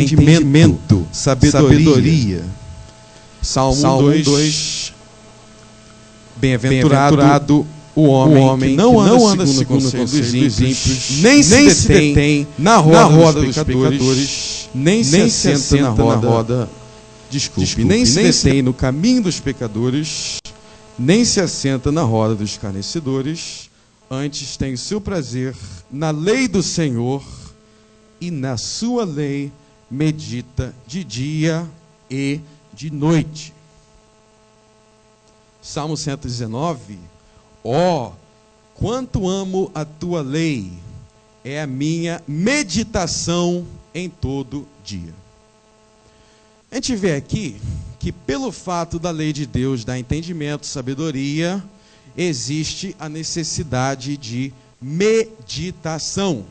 entendimento, sabedoria. Salmo 2. Bem-aventurado o homem que não anda segundo o conselho dos ímpios, nem se detém na roda dos pecadores, nem se assenta na roda, nem se detém no caminho dos pecadores, nem se assenta na roda dos escarnecedores. Antes tem o seu prazer na lei do Senhor, e na sua lei medita de dia e de noite. Salmo 119. Ó, quanto amo a tua lei, é a minha meditação em todo dia. A gente vê aqui que pelo fato da lei de Deus dar entendimento, sabedoria, existe a necessidade de meditação.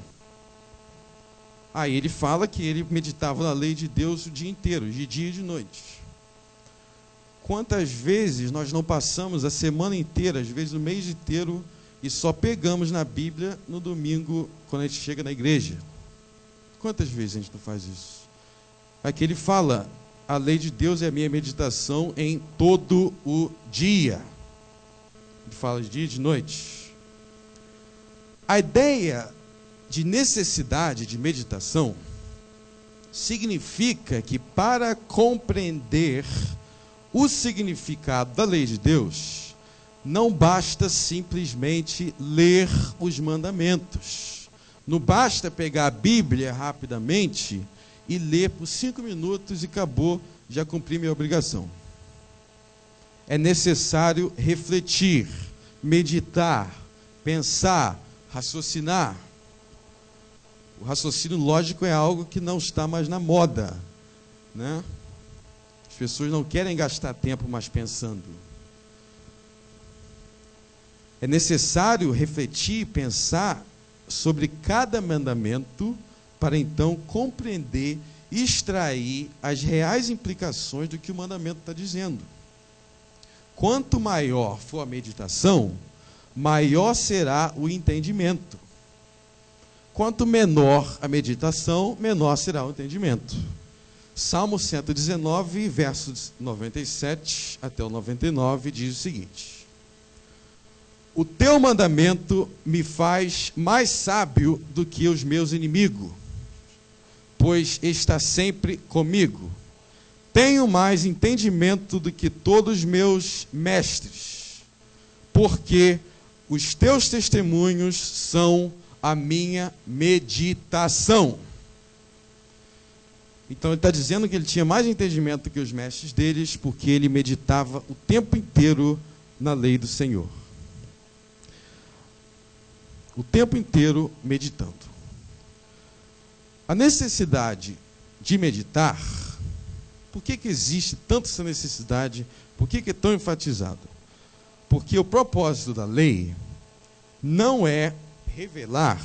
Aí ele fala que ele meditava na lei de Deus o dia inteiro, de dia e de noite. Quantas vezes nós não passamos a semana inteira, às vezes o mês inteiro, e só pegamos na Bíblia no domingo, quando a gente chega na igreja? Quantas vezes a gente não faz isso? Aqui ele fala, a lei de Deus é a minha meditação em todo o dia. Ele fala de dia e de noite. A ideia de necessidade de meditação significa que para compreender o significado da lei de Deus, não basta simplesmente ler os mandamentos. Não basta pegar a Bíblia rapidamente e ler por 5 minutos e acabou, já cumpri minha obrigação. É necessário refletir, meditar, pensar, raciocinar. O raciocínio lógico é algo que não está mais na moda, né? As pessoas não querem gastar tempo mais pensando. É necessário refletir e pensar sobre cada mandamento para então compreender e extrair as reais implicações do que o mandamento está dizendo. Quanto maior for a meditação, maior será o entendimento. Quanto menor a meditação, menor será o entendimento. Salmo 119, versos 97 até o 99, diz o seguinte: o teu mandamento me faz mais sábio do que os meus inimigos, pois está sempre comigo. Tenho mais entendimento do que todos os meus mestres, porque os teus testemunhos são a minha meditação. Então ele está dizendo que ele tinha mais entendimento que os mestres deles, porque ele meditava o tempo inteiro na lei do Senhor. O tempo inteiro meditando. A necessidade de meditar, por que existe tanto essa necessidade? Por que é tão enfatizado? Porque o propósito da lei não é revelar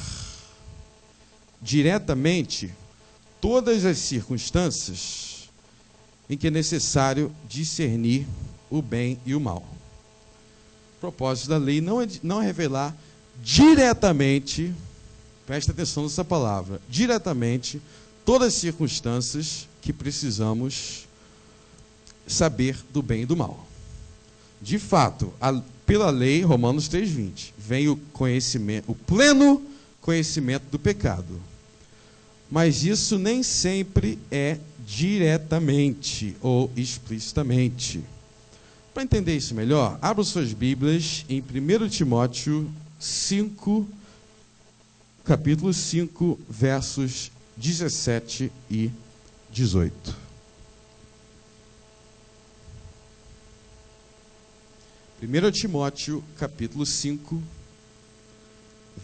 diretamente todas as circunstâncias em que é necessário discernir o bem e o mal. O propósito da lei não é revelar diretamente, presta atenção nessa palavra, diretamente todas as circunstâncias que precisamos saber do bem e do mal. De fato, pela lei, Romanos 3,20, vem o conhecimento, o pleno conhecimento do pecado. Mas isso nem sempre é diretamente ou explicitamente. Para entender isso melhor, abra suas Bíblias em 1 Timóteo 5, capítulo 5, versos 17 e 18. 1 Timóteo, capítulo 5,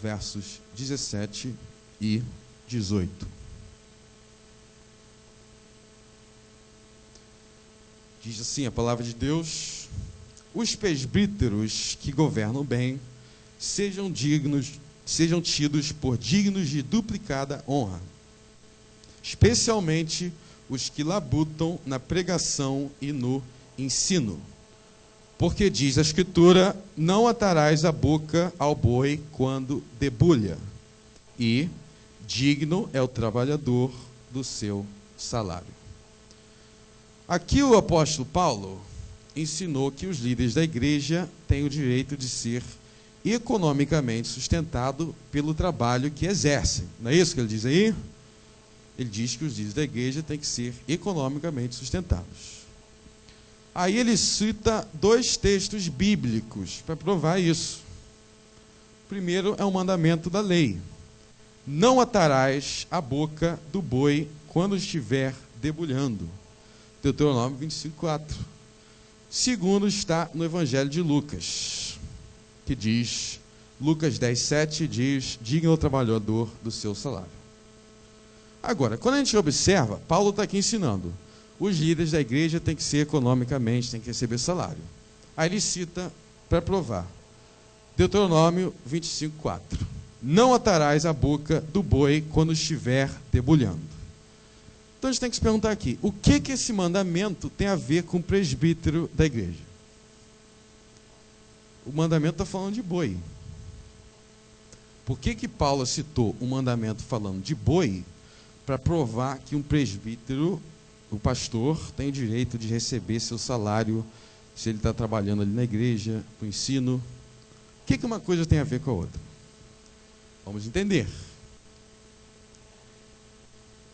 versos 17 e 18. Diz assim a palavra de Deus: os presbíteros que governam bem sejam tidos por dignos de duplicada honra, especialmente os que labutam na pregação e no ensino. Porque diz a Escritura: não atarás a boca ao boi quando debulha, e digno é o trabalhador do seu salário. Aqui o apóstolo Paulo ensinou que os líderes da igreja têm o direito de ser economicamente sustentado pelo trabalho que exercem. Não é isso que ele diz aí? Ele diz que os líderes da igreja têm que ser economicamente sustentados. Aí ele cita 2 textos bíblicos para provar isso. O primeiro é um mandamento da lei: não atarás a boca do boi quando estiver debulhando. Deuteronômio 25:4. Segundo está no Evangelho de Lucas, que diz, Lucas 10:7 diz: diga ao trabalhador do seu salário. Agora, quando a gente observa, Paulo está aqui ensinando, os líderes da igreja têm que ser economicamente, têm que receber salário. Aí ele cita para provar, Deuteronômio 25:4. Não atarás a boca do boi quando estiver debulhando. Então a gente tem que se perguntar aqui, o que esse mandamento tem a ver com o presbítero da igreja? O mandamento está falando de boi. Por que Paulo citou um mandamento falando de boi para provar que um presbítero, o pastor, tem o direito de receber seu salário se ele está trabalhando ali na igreja, no ensino? O que uma coisa tem a ver com a outra? Vamos entender.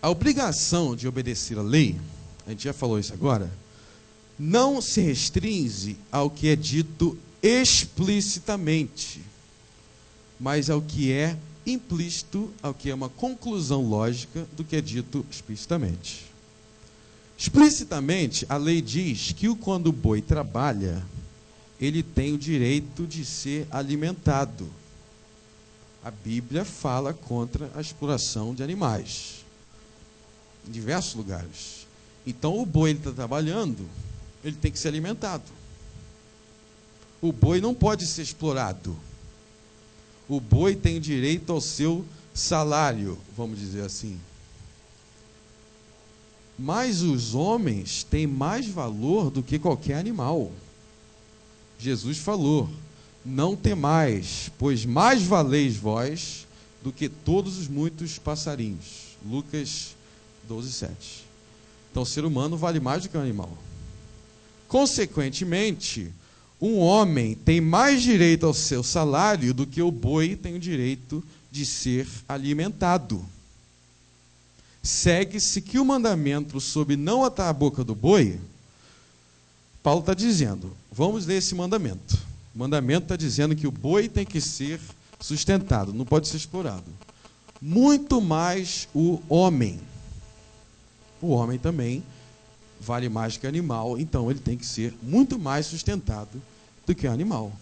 A obrigação de obedecer à lei, a gente já falou isso agora, não se restringe ao que é dito explicitamente, mas ao que é implícito, ao que é uma conclusão lógica do que é dito explicitamente. Explicitamente, a lei diz que quando o boi trabalha, ele tem o direito de ser alimentado. A Bíblia fala contra a exploração de animais, em diversos lugares. Então, o boi está trabalhando, ele tem que ser alimentado. O boi não pode ser explorado. O boi tem direito ao seu salário, vamos dizer assim. Mas os homens têm mais valor do que qualquer animal. Jesus falou, não temais, pois mais valeis vós do que todos os muitos passarinhos. Lucas 12:7. Então o ser humano vale mais do que um animal. Consequentemente, um homem tem mais direito ao seu salário do que o boi tem o direito de ser alimentado. Segue-se que o mandamento sobre não atar a boca do boi, Paulo está dizendo, vamos ler esse mandamento. O mandamento está dizendo que o boi tem que ser sustentado, não pode ser explorado. Muito mais o homem. O homem também vale mais que animal, então ele tem que ser muito mais sustentado do que o animal.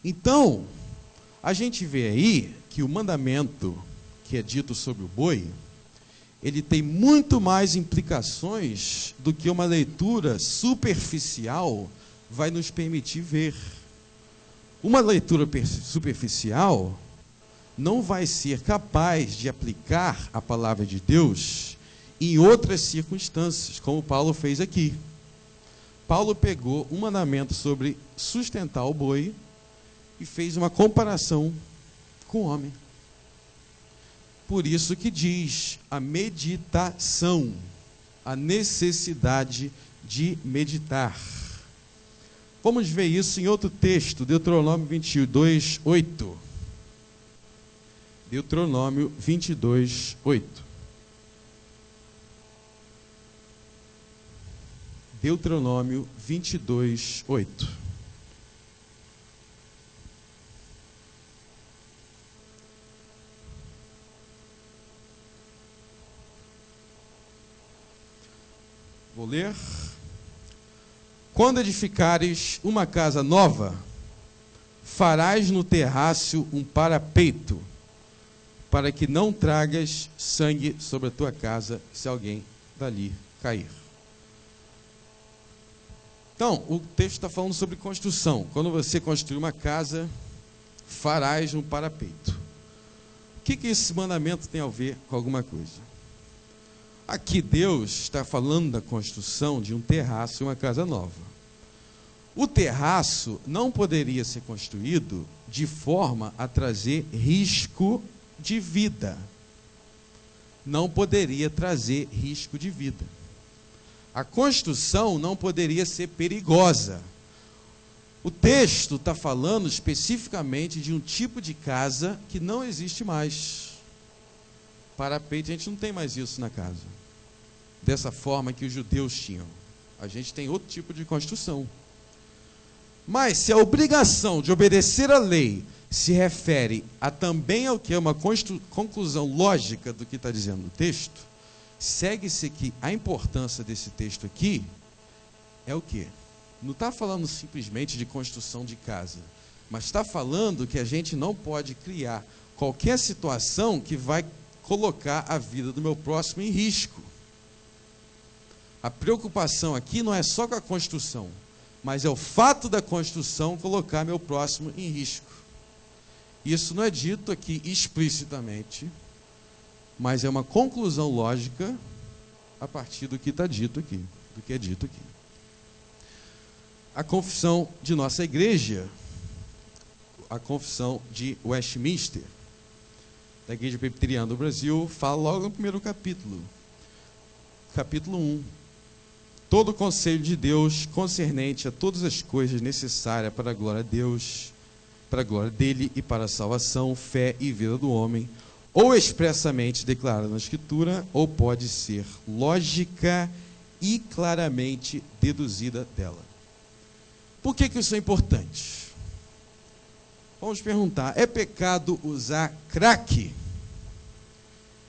Então, a gente vê aí que o mandamento que é dito sobre o boi, ele tem muito mais implicações do que uma leitura superficial vai nos permitir ver. Uma leitura superficial não vai ser capaz de aplicar a palavra de Deus em outras circunstâncias, como Paulo fez aqui. Paulo pegou um mandamento sobre sustentar o boi e fez uma comparação com o homem. Por isso que diz a meditação, a necessidade de meditar. Vamos ver isso em outro texto, Deuteronômio 22:8. Deuteronômio 22:8. Deuteronômio 22:8. Vou ler. Quando edificares uma casa nova, farás no terraço um parapeito, para que não tragas sangue sobre a tua casa, se alguém dali cair. Então, o texto está falando sobre construção. Quando você construir uma casa, farás um parapeito. O que esse mandamento tem a ver com alguma coisa? Aqui Deus está falando da construção de um terraço e uma casa nova. O terraço não poderia ser construído de forma a trazer risco de vida. não poderia trazer risco de vida. A construção não poderia ser perigosa. O texto está falando especificamente de um tipo de casa que não existe mais. Parapeito, a gente não tem mais isso na casa. Dessa forma que os judeus tinham. A gente tem outro tipo de construção. Mas se a obrigação de obedecer à lei se refere a também ao que é uma conclusão lógica do que está dizendo o texto, segue-se que a importância desse texto aqui é o quê? Não está falando simplesmente de construção de casa, mas está falando que a gente não pode criar qualquer situação que vai colocar a vida do meu próximo em risco. A preocupação aqui não é só com a construção, mas é o fato da construção colocar meu próximo em risco. Isso não é dito aqui explicitamente, mas é uma conclusão lógica a partir do que está dito aqui, do que é dito aqui. A confissão de nossa igreja, a confissão de Westminster, da Igreja Presbiteriana do Brasil, fala logo no primeiro capítulo, capítulo 1. Todo o conselho de Deus concernente a todas as coisas necessárias para a glória de Deus, para a glória dele e para a salvação, fé e vida do homem, ou expressamente declarado na Escritura, ou pode ser lógica e claramente deduzida dela. Por que isso é importante? Vamos perguntar, é pecado usar crack?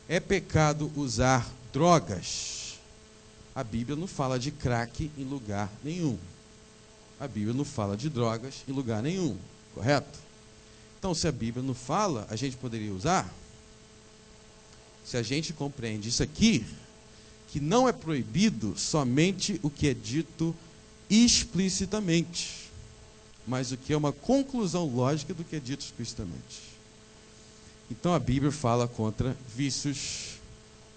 É pecado usar drogas? A Bíblia não fala de crack em lugar nenhum. A Bíblia não fala de drogas em lugar nenhum, correto? Então, se a Bíblia não fala, a gente poderia usar? Se a gente compreende isso aqui, que não é proibido somente o que é dito explicitamente, mas o que é uma conclusão lógica do que é dito explicitamente. Então a Bíblia fala contra vícios,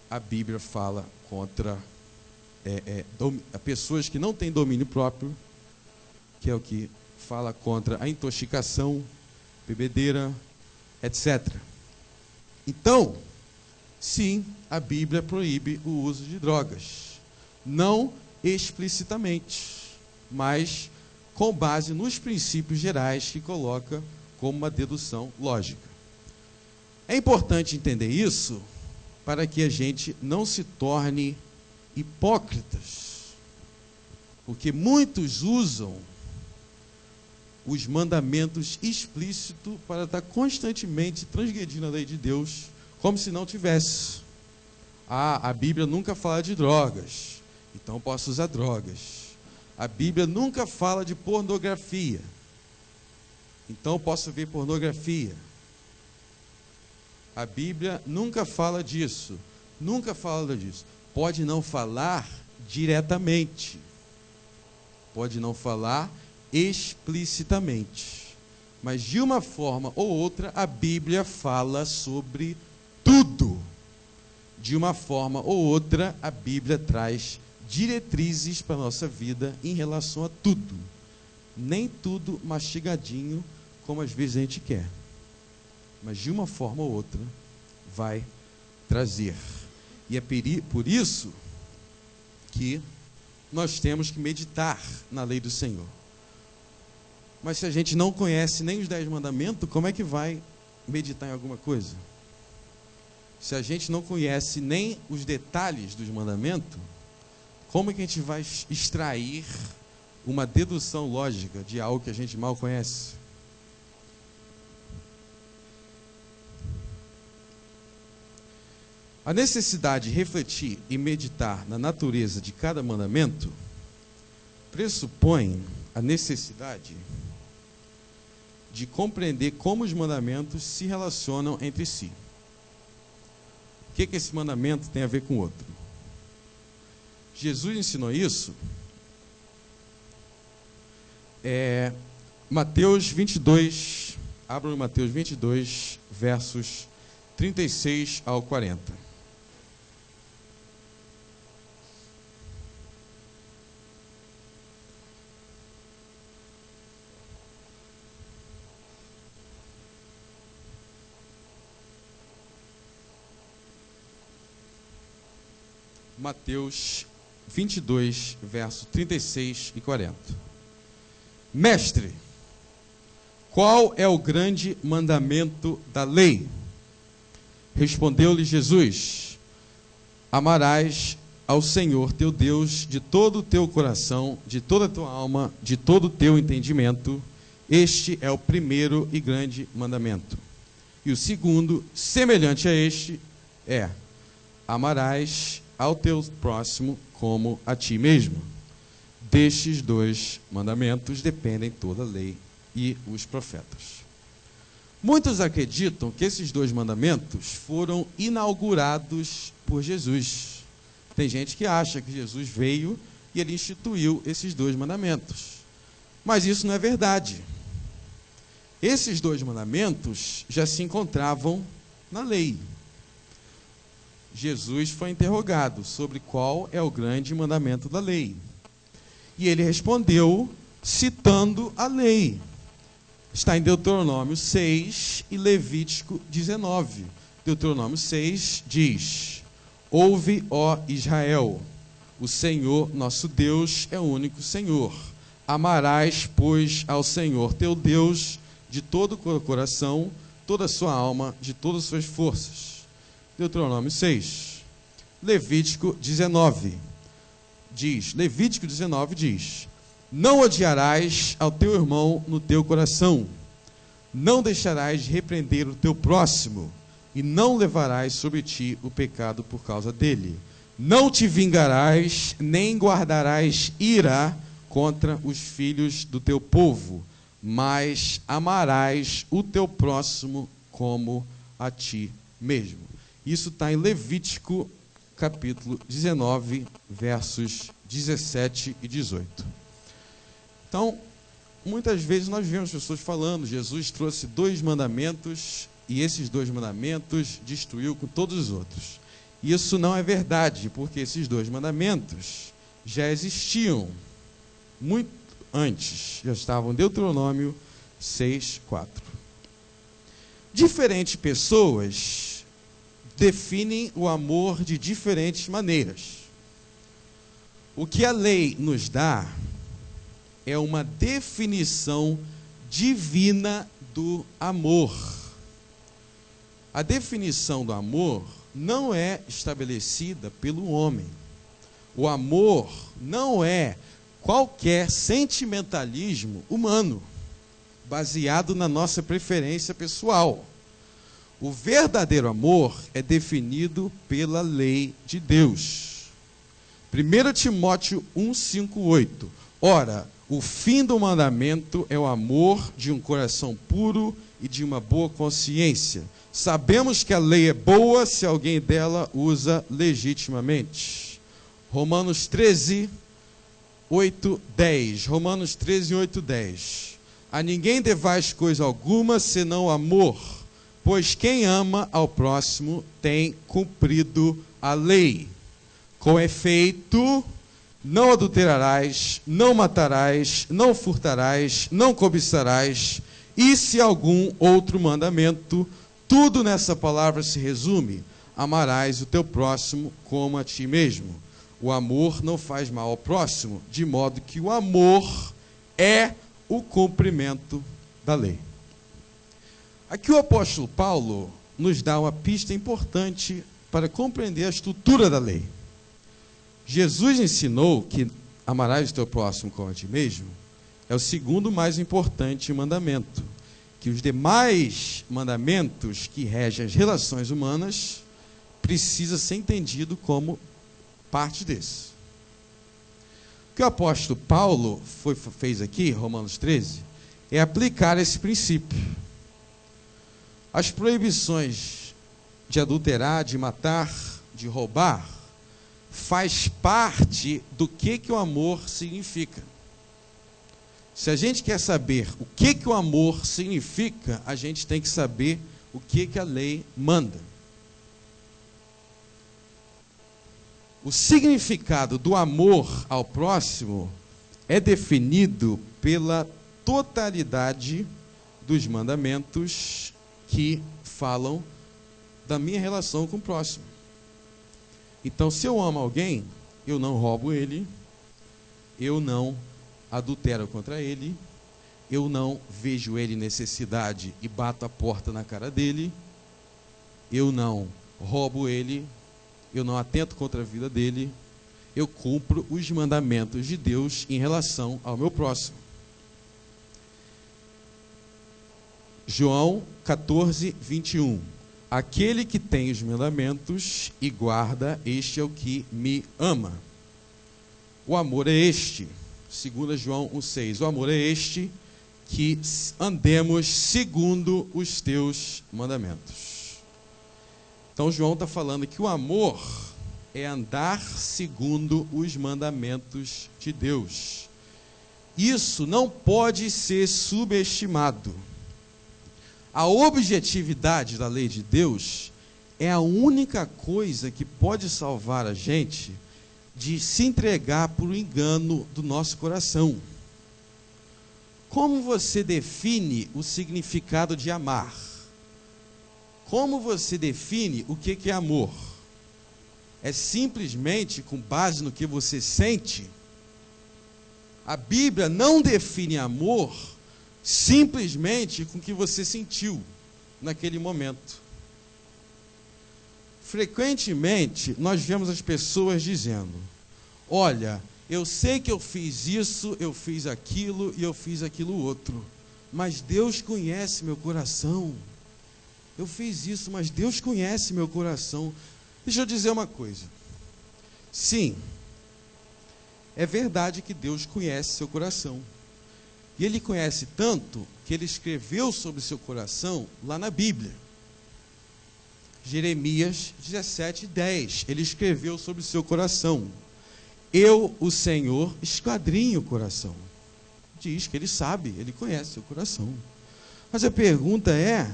a Bíblia fala contra pessoas que não têm domínio próprio, que é o que fala contra a intoxicação, bebedeira, etc. Então, sim, a Bíblia proíbe o uso de drogas, não explicitamente, mas com base nos princípios gerais que coloca como uma dedução lógica. É importante entender isso para que a gente não se torne hipócritas, porque muitos usam os mandamentos explícitos para estar constantemente transgredindo a lei de Deus, como se não tivesse. A Bíblia nunca fala de drogas, então posso usar drogas. A Bíblia nunca fala de pornografia, então posso ver pornografia. A Bíblia nunca fala disso, nunca fala disso. Pode não falar diretamente, pode não falar explicitamente, mas de uma forma ou outra a Bíblia fala sobre tudo. De uma forma ou outra a Bíblia traz diretrizes para a nossa vida em relação a tudo. Nem tudo mastigadinho, como às vezes a gente quer. Mas de uma forma ou outra vai trazer. E é por isso que nós temos que meditar na lei do Senhor. Mas se a gente não conhece nem os 10 mandamentos, como é que vai meditar em alguma coisa? Se a gente não conhece nem os detalhes dos mandamentos, como é que a gente vai extrair uma dedução lógica de algo que a gente mal conhece? A necessidade de refletir e meditar na natureza de cada mandamento pressupõe a necessidade de compreender como os mandamentos se relacionam entre si. O que esse mandamento tem a ver com o outro? Jesus ensinou isso. Mateus 22, abram em Mateus 22, versos 36 ao 40. Mateus 22, verso 36 e 40. Mestre, qual é o grande mandamento da lei? Respondeu-lhe Jesus: amarás ao Senhor teu Deus de todo o teu coração, de toda a tua alma, de todo o teu entendimento. Este é o primeiro e grande mandamento. E o segundo, semelhante a este, é: amarás ao teu próximo como a ti mesmo. Destes dois mandamentos dependem toda a lei e os profetas. Muitos acreditam que esses dois mandamentos foram inaugurados por Jesus. Tem gente que acha que Jesus veio e ele instituiu esses dois mandamentos. Mas isso não é verdade. Esses dois mandamentos já se encontravam na lei. Jesus foi interrogado sobre qual é o grande mandamento da lei. E ele respondeu citando a lei. Está em Deuteronômio 6 e Levítico 19. Deuteronômio 6 diz: ouve, ó Israel, o Senhor nosso Deus é o único Senhor. Amarás, pois, ao Senhor teu Deus de todo o coração, toda a sua alma, de todas as suas forças. Deuteronômio 6. Levítico 19 diz: Levítico 19 diz: não odiarás ao teu irmão no teu coração, não deixarás de repreender o teu próximo, e não levarás sobre ti o pecado por causa dele. Não te vingarás, nem guardarás ira contra os filhos do teu povo, mas amarás o teu próximo como a ti mesmo. Isso está em Levítico, capítulo 19, versos 17 e 18. Então, muitas vezes nós vemos pessoas falando: Jesus trouxe dois mandamentos e esses dois mandamentos destruiu com todos os outros. Isso não é verdade, porque esses dois mandamentos já existiam muito antes, já estavam em Deuteronômio 6, 4. Diferentes pessoas definem o amor de diferentes maneiras. O que a lei nos dá é uma definição divina do amor. A definição do amor não é estabelecida pelo homem. O amor não é qualquer sentimentalismo humano, baseado na nossa preferência pessoal. O verdadeiro amor é definido pela lei de Deus. 1 Timóteo 1, 5, 8. Ora, o fim do mandamento é o amor de um coração puro e de uma boa consciência. Sabemos que a lei é boa se alguém dela usa legitimamente. Romanos 13, 8, 10. Romanos 13, 8, 10. A ninguém devais coisa alguma senão amor, pois quem ama ao próximo tem cumprido a lei. Com efeito, não adulterarás, não matarás, não furtarás, não cobiçarás, e se algum outro mandamento, tudo nessa palavra se resume: amarás o teu próximo como a ti mesmo. O amor não faz mal ao próximo, de modo que o amor é o cumprimento da lei. Aqui o apóstolo Paulo nos dá uma pista importante para compreender a estrutura da lei. Jesus ensinou que amarás o teu próximo como a ti mesmo é o segundo mais importante mandamento, que os demais mandamentos que regem as relações humanas precisa ser entendido como parte desse. O que o apóstolo Paulo fez aqui, Romanos 13, é aplicar esse princípio. As proibições de adulterar, de matar, de roubar, faz parte do que o amor significa. Se a gente quer saber o que o amor significa, a gente tem que saber o que a lei manda. O significado do amor ao próximo é definido pela totalidade dos mandamentos que falam da minha relação com o próximo. Então, se eu amo alguém, eu não roubo ele, eu não adultero contra ele, eu não vejo ele em necessidade e bato a porta na cara dele, eu não roubo ele, eu não atento contra a vida dele, eu cumpro os mandamentos de Deus em relação ao meu próximo. João 14, 21. Aquele que tem os mandamentos e guarda, este é o que me ama. O amor é este, 2 João 1,6. O amor é este, que andemos segundo os teus mandamentos. Então João está falando que o amor é andar segundo os mandamentos de Deus. Isso não pode ser subestimado. A objetividade da lei de Deus é a única coisa que pode salvar a gente de se entregar por um engano do nosso coração. Como você define o significado de amar? Como você define o que é amor? É simplesmente com base no que você sente? A Bíblia não define amor simplesmente com o que você sentiu naquele momento. Frequentemente, nós vemos as pessoas dizendo: olha, eu sei que eu fiz isso, eu fiz aquilo e eu fiz aquilo outro, mas Deus conhece meu coração. Eu fiz isso, mas Deus conhece meu coração. Deixa eu dizer uma coisa. Sim, é verdade que Deus conhece seu coração. E Ele conhece tanto que Ele escreveu sobre seu coração lá na Bíblia. Jeremias 17, 10. Ele escreveu sobre seu coração: eu, o Senhor, esquadrinho o coração. Diz que Ele sabe, Ele conhece seu coração. Mas a pergunta é: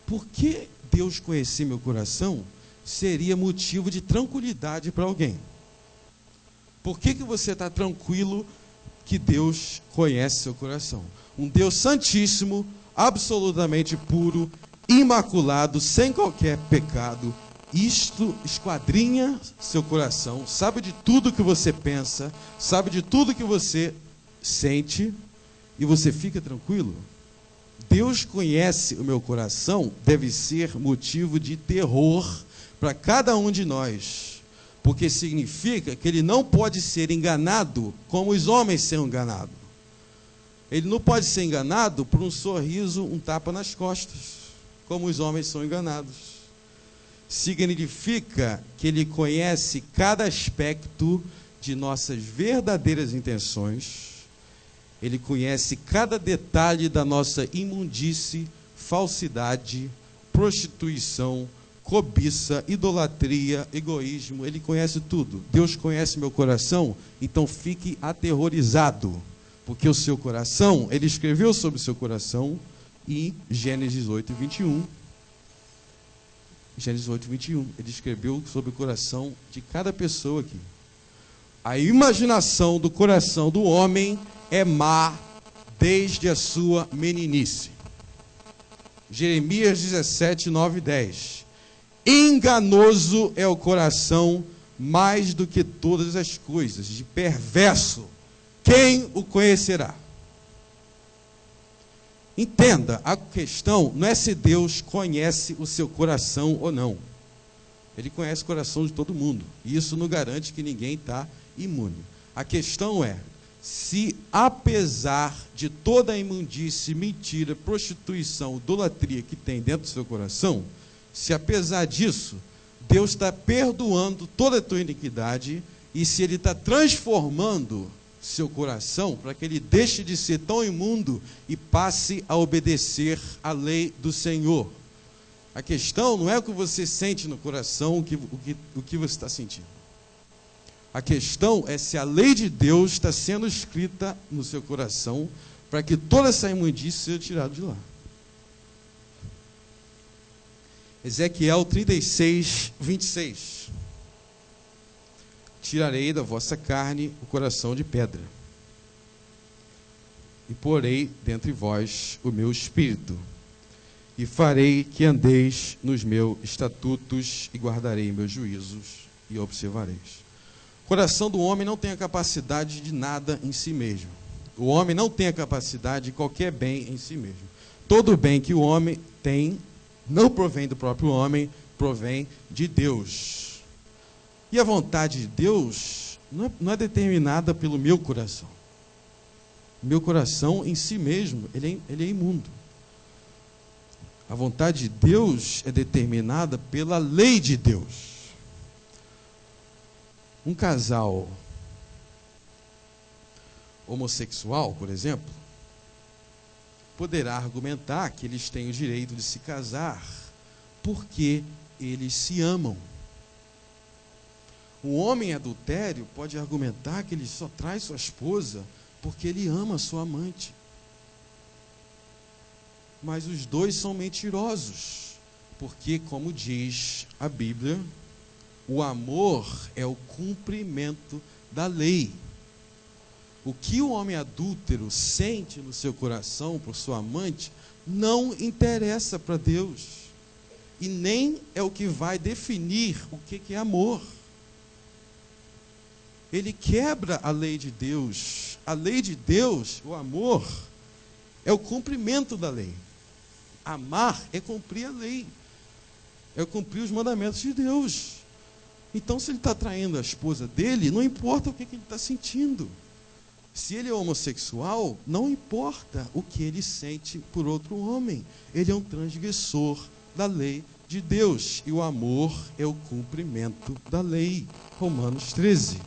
por que Deus conhecer meu coração seria motivo de tranquilidade para alguém? Por que você está tranquilo que Deus conhece seu coração? Um Deus santíssimo, absolutamente puro, imaculado, sem qualquer pecado. Isto esquadrinha seu coração, sabe de tudo que você pensa, sabe de tudo que você sente, e você fica tranquilo? Deus conhece o meu coração deve ser motivo de terror para cada um de nós, porque significa que ele não pode ser enganado como os homens são enganados. Ele não pode ser enganado por um sorriso, um tapa nas costas, como os homens são enganados. Significa que ele conhece cada aspecto de nossas verdadeiras intenções. Ele conhece cada detalhe da nossa imundície, falsidade, prostituição, cobiça, idolatria, egoísmo. Ele conhece tudo. Deus conhece meu coração, então fique aterrorizado, porque o seu coração, Ele escreveu sobre o seu coração em Gênesis 8, 21. Gênesis 8, 21. Ele escreveu sobre o coração de cada pessoa aqui. A imaginação do coração do homem é má desde a sua meninice. Jeremias 17, 9 e 10. Enganoso é o coração mais do que todas as coisas, de perverso, quem o conhecerá? Entenda, a questão não é se Deus conhece o seu coração ou não. Ele conhece o coração de todo mundo, e isso não garante que ninguém está imune. A questão é, se apesar de toda a imundície, mentira, prostituição, idolatria que tem dentro do seu coração, se apesar disso, Deus está perdoando toda a tua iniquidade, e se Ele está transformando seu coração para que ele deixe de ser tão imundo e passe a obedecer à lei do Senhor. A questão não é o que você sente no coração, o que você está sentindo. A questão é se a lei de Deus está sendo escrita no seu coração para que toda essa imundície seja tirada de lá. Ezequiel 36, 26. Tirarei da vossa carne o coração de pedra, e porei dentre vós o meu espírito, e farei que andeis nos meus estatutos, e guardarei meus juízos e observareis. O coração do homem não tem a capacidade de nada em si mesmo. O homem não tem a capacidade de qualquer bem em si mesmo. Todo bem que o homem tem não provém do próprio homem, provém de Deus. E a vontade de Deus não é determinada pelo meu coração. Meu coração em si mesmo, ele é imundo. A vontade de Deus é determinada pela lei de Deus. Um casal homossexual, por exemplo, poderá argumentar que eles têm o direito de se casar porque eles se amam. O homem adultério pode argumentar que ele só traz sua esposa porque ele ama sua amante. Mas os dois são mentirosos, porque, como diz a Bíblia, o amor é o cumprimento da lei. O que o homem adúltero sente no seu coração por sua amante não interessa para Deus. E nem é o que vai definir o que é amor. Ele quebra a lei de Deus. A lei de Deus, o amor, é o cumprimento da lei. Amar é cumprir a lei. É cumprir os mandamentos de Deus. Então, se ele está traindo a esposa dele, não importa o que ele está sentindo. Se ele é homossexual, não importa o que ele sente por outro homem. Ele é um transgressor da lei de Deus. E o amor é o cumprimento da lei. Romanos 13.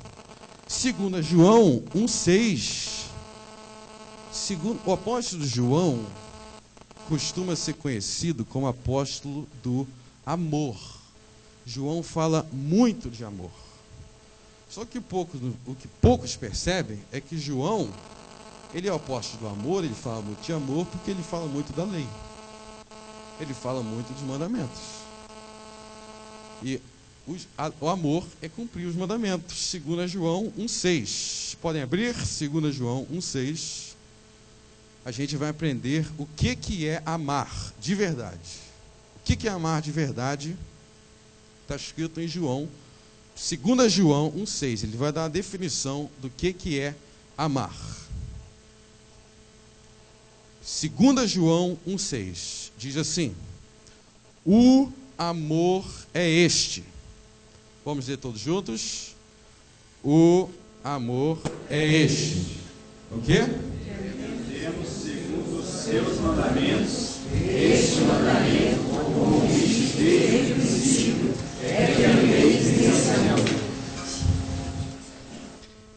2 João 1,6. O apóstolo João costuma ser conhecido como apóstolo do amor. João fala muito de amor. Só que o que poucos percebem é que João, ele é o apóstolo do amor, ele fala muito de amor, porque ele fala muito da lei. Ele fala muito dos mandamentos. E o amor é cumprir os mandamentos. 2 João 1,6. Podem abrir? 2 João 1,6. A gente vai aprender o que é amar de verdade. O que é amar de verdade? Está escrito em João, 2 João 1,6. Ele vai dar uma definição do que é amar. 2 João 1,6 diz assim: o amor é este. Vamos dizer todos juntos? O amor é este. O quê? Entendemos segundo os seus mandamentos. Este mandamento, como diz desde o princípio, é que ameis nesse amor.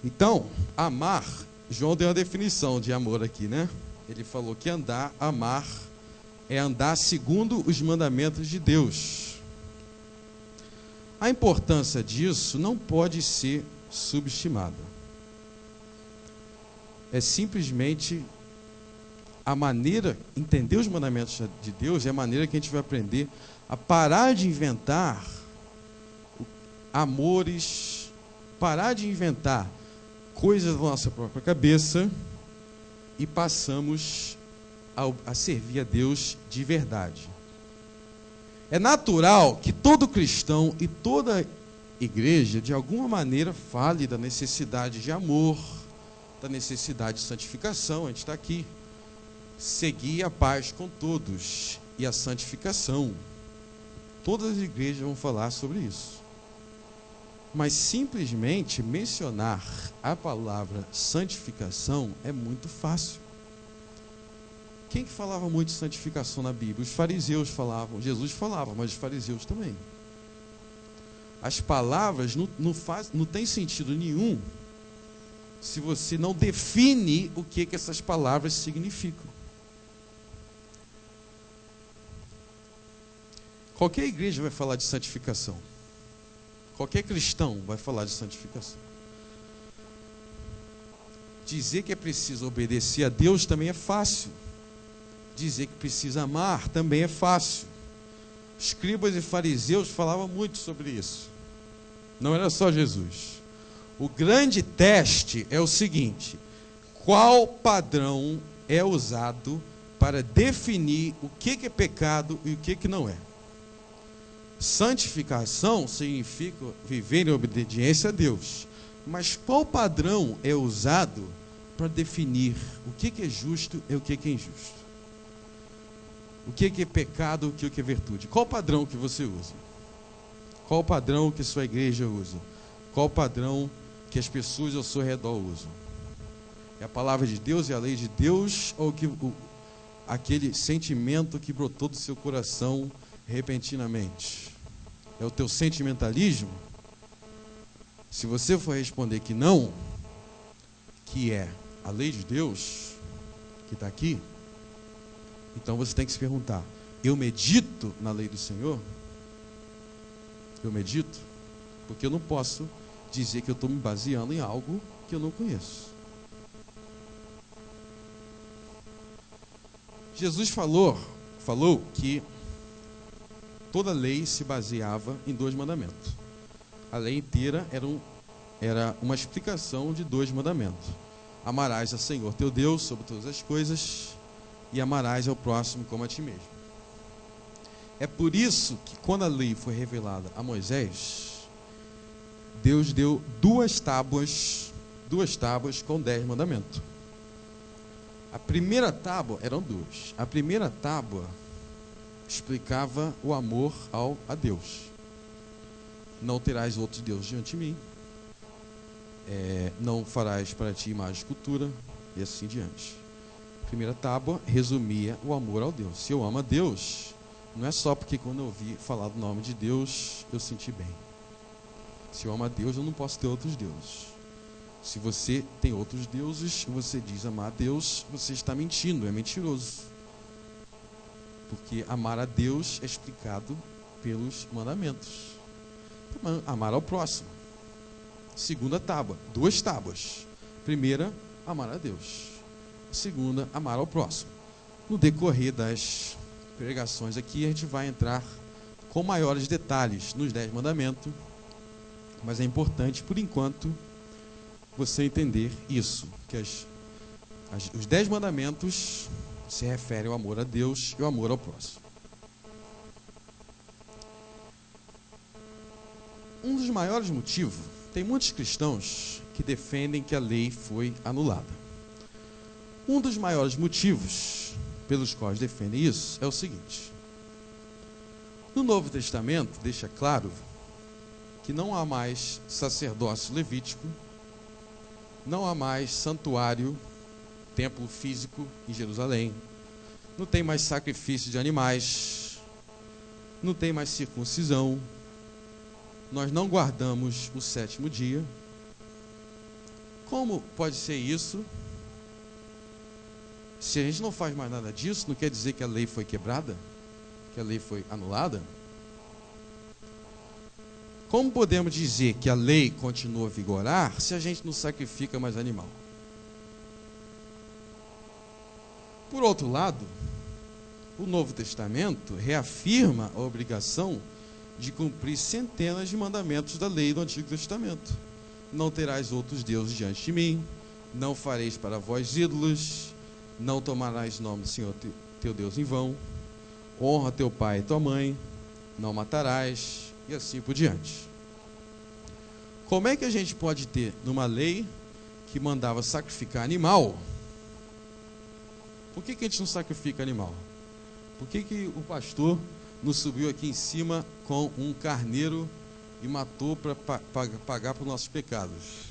Então, amar, João deu uma definição de amor aqui, né? Ele falou que amar, é andar segundo os mandamentos de Deus. A importância disso não pode ser subestimada. É simplesmente a maneira, entender os mandamentos de Deus é a maneira que a gente vai aprender a parar de inventar amores, parar de inventar coisas da nossa própria cabeça e passamos a servir a Deus de verdade. É natural que todo cristão e toda igreja, de alguma maneira, fale da necessidade de amor, da necessidade de santificação. A gente está aqui. Seguir a paz com todos e a santificação. Todas as igrejas vão falar sobre isso. Mas simplesmente mencionar a palavra santificação é muito fácil. Quem que falava muito de santificação na Bíblia? Os fariseus falavam, Jesus falava, mas os fariseus também. As palavras não tem sentido nenhum se você não define o que essas palavras significam. Qualquer igreja vai falar de santificação. Qualquer cristão vai falar de santificação. Dizer que é preciso obedecer a Deus também é fácil. Dizer que precisa amar também é fácil. Escribas e fariseus falavam muito sobre isso. Não era só Jesus. O grande teste é o seguinte: qual padrão é usado para definir o que é pecado e o que não é? Santificação significa viver em obediência a Deus. Mas qual padrão é usado para definir o que é justo e o que é injusto? O que é pecado e o que é virtude? Qual padrão que você usa? Qual padrão que sua igreja usa? Qual padrão que as pessoas ao seu redor usam? É a palavra de Deus e a lei de Deus, ou aquele sentimento que brotou do seu coração repentinamente? É o teu sentimentalismo? Se você for responder que não, que é a lei de Deus que está aqui, então você tem que se perguntar: eu medito na lei do Senhor? Eu medito? Porque eu não posso dizer que eu estou me baseando em algo que eu não conheço. Jesus falou que toda lei se baseava em 2 mandamentos. A lei inteira era uma explicação de 2 mandamentos. Amarás ao Senhor teu Deus sobre todas as coisas e amarás ao próximo como a ti mesmo. É por isso que quando a lei foi revelada a Moisés, Deus deu 2 tábuas com 10 mandamentos. A primeira tábua, eram 2. A primeira tábua explicava o amor a Deus. Não terás outros deuses diante de mim. Não farás para ti imagem de escultura, e assim diante. A primeira tábua resumia o amor ao Deus. Se eu amo a Deus, não é só porque quando eu ouvi falar do nome de Deus, eu senti bem. Se eu amo a Deus, eu não posso ter outros deuses. Se você tem outros deuses, você diz amar a Deus, você está mentindo, é mentiroso. Porque amar a Deus é explicado pelos mandamentos. Então, amar ao próximo. Segunda tábua, 2 tábuas. Primeira, amar a Deus. Segunda, amar ao próximo. No decorrer das pregações aqui, a gente vai entrar com maiores detalhes nos 10 mandamentos, mas é importante, por enquanto, você entender isso, que os 10 mandamentos se referem ao amor a Deus e ao amor ao próximo. Um dos maiores motivos, tem muitos cristãos que defendem que a lei foi anulada. Um dos maiores motivos pelos quais defendem isso é o seguinte: no Novo Testamento deixa claro que não há mais sacerdócio levítico, não há mais santuário, templo físico em Jerusalém, não tem mais sacrifício de animais, não tem mais circuncisão, nós não guardamos o 7º dia. Como pode ser isso? Se a gente não faz mais nada disso, não quer dizer que a lei foi quebrada? Que a lei foi anulada? Como podemos dizer que a lei continua a vigorar se a gente não sacrifica mais animal? Por outro lado, o Novo Testamento reafirma a obrigação de cumprir centenas de mandamentos da lei do Antigo Testamento. Não terás outros deuses diante de mim, não fareis para vós ídolos, não tomarás nome do Senhor teu Deus em vão, honra teu pai e tua mãe, não matarás, e assim por diante. Como é que a gente pode ter numa lei que mandava sacrificar animal? Por que a gente não sacrifica animal? Por que o pastor não subiu aqui em cima com um carneiro e matou para pagar por nossos pecados?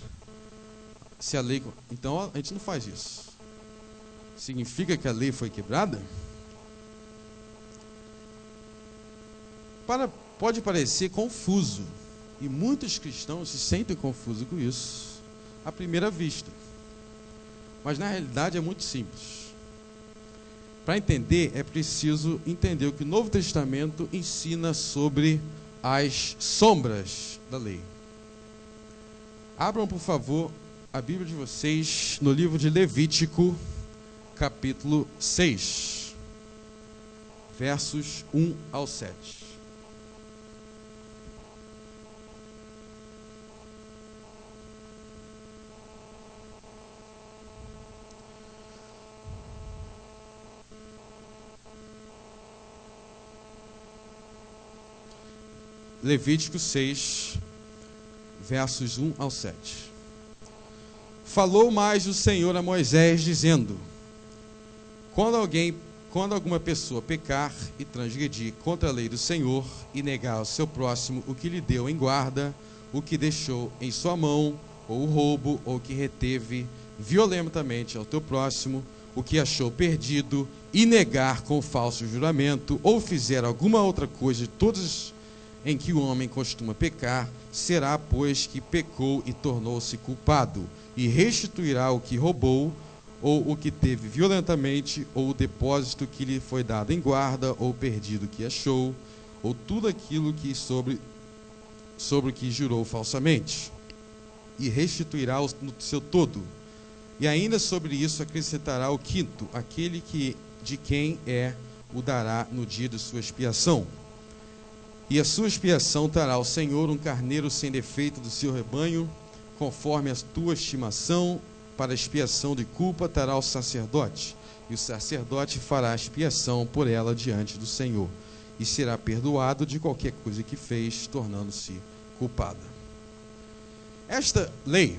Se a lei... Então a gente não faz isso. Significa que a lei foi quebrada? Pode parecer confuso, e muitos cristãos se sentem confusos com isso à primeira vista, mas na realidade é muito simples. Para entender, é preciso entender o que o Novo Testamento ensina sobre as sombras da lei. Abram, por favor, a Bíblia de vocês no livro de Levítico, capítulo 6, versos 1 ao 7. Levítico 6, versos 1 ao 7. Falou mais o Senhor a Moisés, dizendo: quando alguma pessoa pecar e transgredir contra a lei do Senhor e negar ao seu próximo o que lhe deu em guarda, o que deixou em sua mão, ou o roubo, ou que reteve violentamente ao teu próximo, o que achou perdido, e negar com falso juramento, ou fizer alguma outra coisa de todas em que o homem costuma pecar, será, pois, que pecou e tornou-se culpado, e restituirá o que roubou, ou o que teve violentamente, ou o depósito que lhe foi dado em guarda, ou perdido que achou, ou tudo aquilo que sobre o que jurou falsamente, e restituirá no seu todo. E ainda sobre isso acrescentará o quinto, aquele que de quem o dará no dia de sua expiação. E a sua expiação trará ao Senhor um carneiro sem defeito do seu rebanho, conforme a tua estimação. Para expiação de culpa trará ao sacerdote, e o sacerdote fará expiação por ela diante do Senhor, e será perdoado de qualquer coisa que fez, tornando-se culpada. Esta lei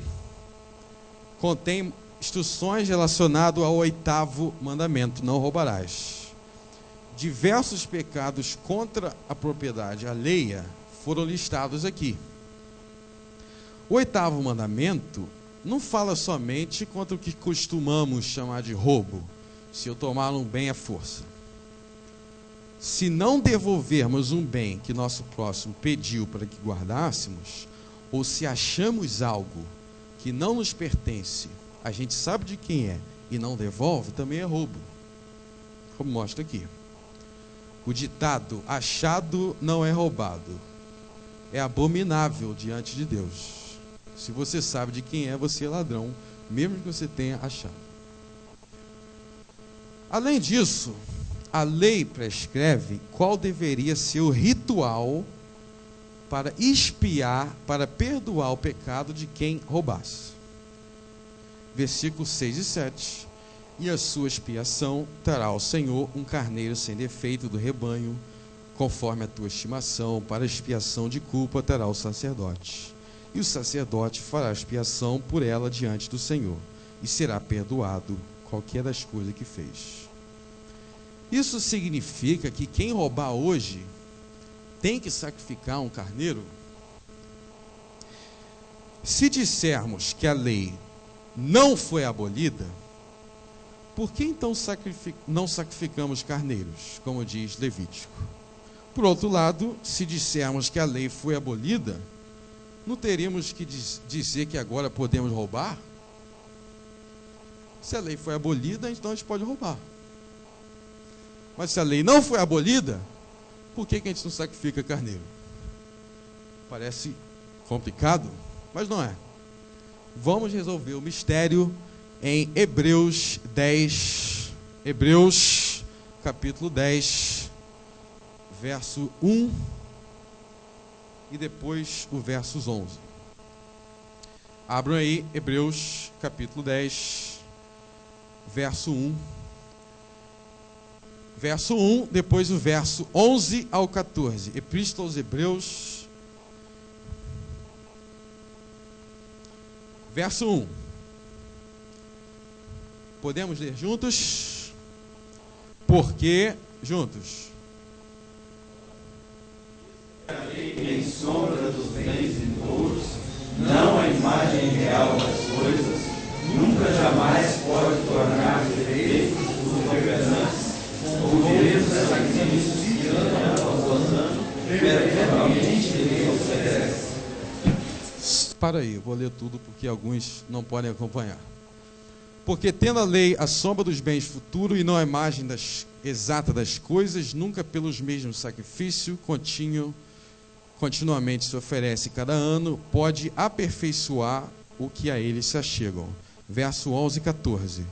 contém instruções relacionadas ao 8º mandamento: não roubarás. Diversos pecados contra a propriedade alheia foram listados aqui. O 8º mandamento não fala somente contra o que costumamos chamar de roubo, se eu tomar um bem à força. Se não devolvermos um bem que nosso próximo pediu para que guardássemos, ou se achamos algo que não nos pertence, a gente sabe de quem é e não devolve, também é roubo, como mostra aqui. O ditado achado não é roubado é abominável diante de Deus. Se você sabe de quem é, você é ladrão, mesmo que você tenha achado. Além disso, a lei prescreve qual deveria ser o ritual para expiar, para perdoar o pecado de quem roubasse. Versículos 6 e 7. E a sua expiação trará ao Senhor um carneiro sem defeito do rebanho, conforme a tua estimação, para expiação de culpa trará o sacerdote. E o sacerdote fará expiação por ela diante do Senhor, e será perdoado qualquer das coisas que fez. Isso significa que quem roubar hoje tem que sacrificar um carneiro? Se dissermos que a lei não foi abolida, por que então não sacrificamos carneiros, como diz Levítico? Por outro lado, se dissermos que a lei foi abolida, não teríamos que dizer que agora podemos roubar? Se a lei foi abolida, então a gente pode roubar. Mas se a lei não foi abolida, por que a gente não sacrifica carneiro? Parece complicado, mas não é. Vamos resolver o mistério em Hebreus 10, Hebreus capítulo 10, verso 1 e depois o versos 11. Abram aí Hebreus capítulo 10, verso 1. Verso 1, depois o verso 11 ao 14. Epístola aos Hebreus, verso 1. Podemos ler juntos? Porque, juntos. Em sombra dos bens vindouros, não a imagem real das coisas, nunca jamais pode tornar perfeitos os governantes, ouviremos a sacrifícios que ano após ano, perpetuamente Deus oferece. Para aí, eu vou ler tudo porque alguns não podem acompanhar. Porque tendo a lei a sombra dos bens futuros e não a imagem exata das coisas, nunca pelos mesmos sacrifícios continuamente se oferece cada ano, pode aperfeiçoar o que a eles se achegam. Verso 11 e 14.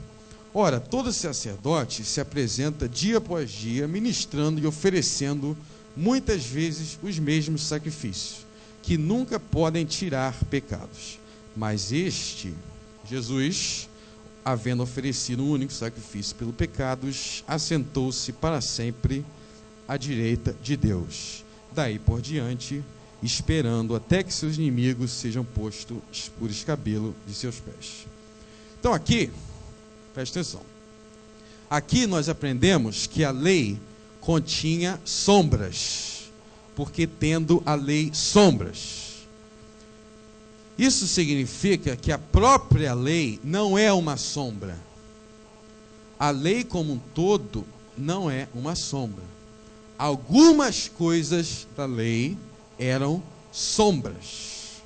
Ora, todo sacerdote se apresenta dia após dia, ministrando e oferecendo muitas vezes os mesmos sacrifícios, que nunca podem tirar pecados. Mas este, Jesus, havendo oferecido um único sacrifício pelos pecados, assentou-se para sempre à direita de Deus. Daí por diante, esperando até que seus inimigos sejam postos por escabelo de seus pés. Então aqui, preste atenção, aqui nós aprendemos que a lei continha sombras, porque tendo a lei sombras. Isso significa que a própria lei não é uma sombra. A lei como um todo não é uma sombra. Algumas coisas da lei eram sombras.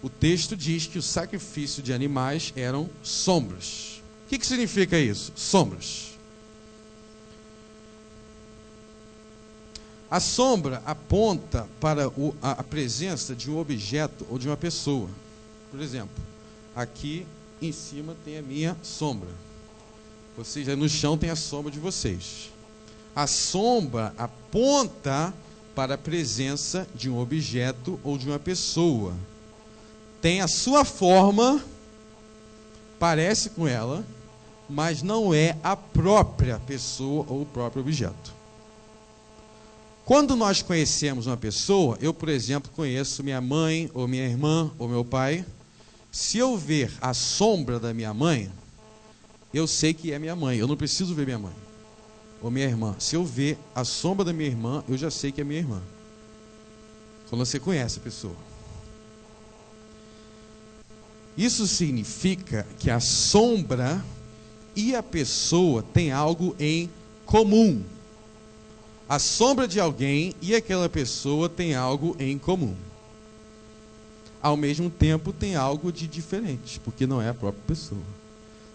O texto diz que o sacrifício de animais eram sombras. O que significa isso? Sombras. A sombra aponta para a presença de um objeto ou de uma pessoa. Por exemplo, aqui em cima tem a minha sombra. Ou seja, no chão tem a sombra de vocês. A sombra aponta para a presença de um objeto ou de uma pessoa. Tem a sua forma, parece com ela, mas não é a própria pessoa ou o próprio objeto. Quando nós conhecemos uma pessoa, eu, por exemplo, conheço minha mãe, ou minha irmã, ou meu pai. Se eu ver a sombra da minha mãe, eu sei que é minha mãe. Eu não preciso ver minha mãe ou minha irmã. Se eu ver a sombra da minha irmã, eu já sei que é minha irmã. Quando você conhece a pessoa. Isso significa que a sombra e a pessoa têm algo em comum. A sombra de alguém e aquela pessoa tem algo em comum. Ao mesmo tempo tem algo de diferente, porque não é a própria pessoa.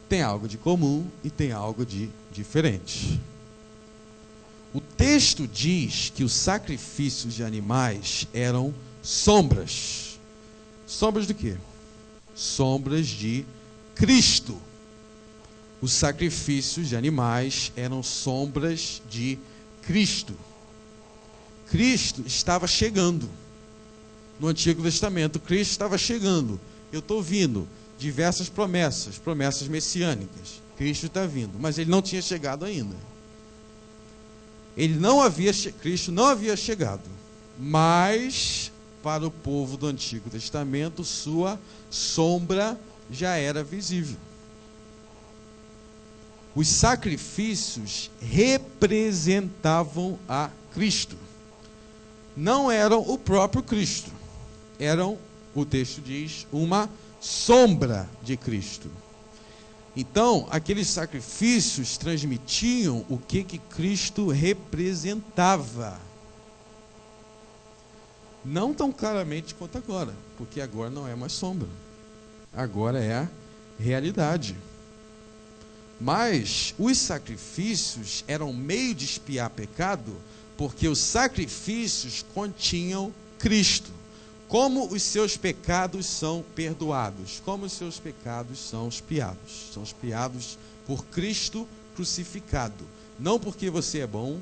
Tem algo de comum e tem algo de diferente. O texto diz que os sacrifícios de animais eram sombras. Sombras do quê? Sombras de Cristo. Os sacrifícios de animais eram sombras de Cristo. Cristo estava chegando. No Antigo Testamento, Cristo estava chegando. Eu estou ouvindo diversas promessas messiânicas. Cristo está vindo, mas ele não tinha chegado ainda. Cristo não havia chegado. Mas, para o povo do Antigo Testamento, sua sombra já era visível. Os sacrifícios representavam a Cristo. Não eram o próprio Cristo. Eram, o texto diz, uma sombra de Cristo. Então, aqueles sacrifícios transmitiam o que Cristo representava. Não tão claramente quanto agora, porque agora não é mais sombra. Agora é a realidade. Mas os sacrifícios eram meio de expiar pecado, porque os sacrifícios continham Cristo. Como os seus pecados são perdoados? Como os seus pecados são expiados? São expiados por Cristo crucificado. Não porque você é bom,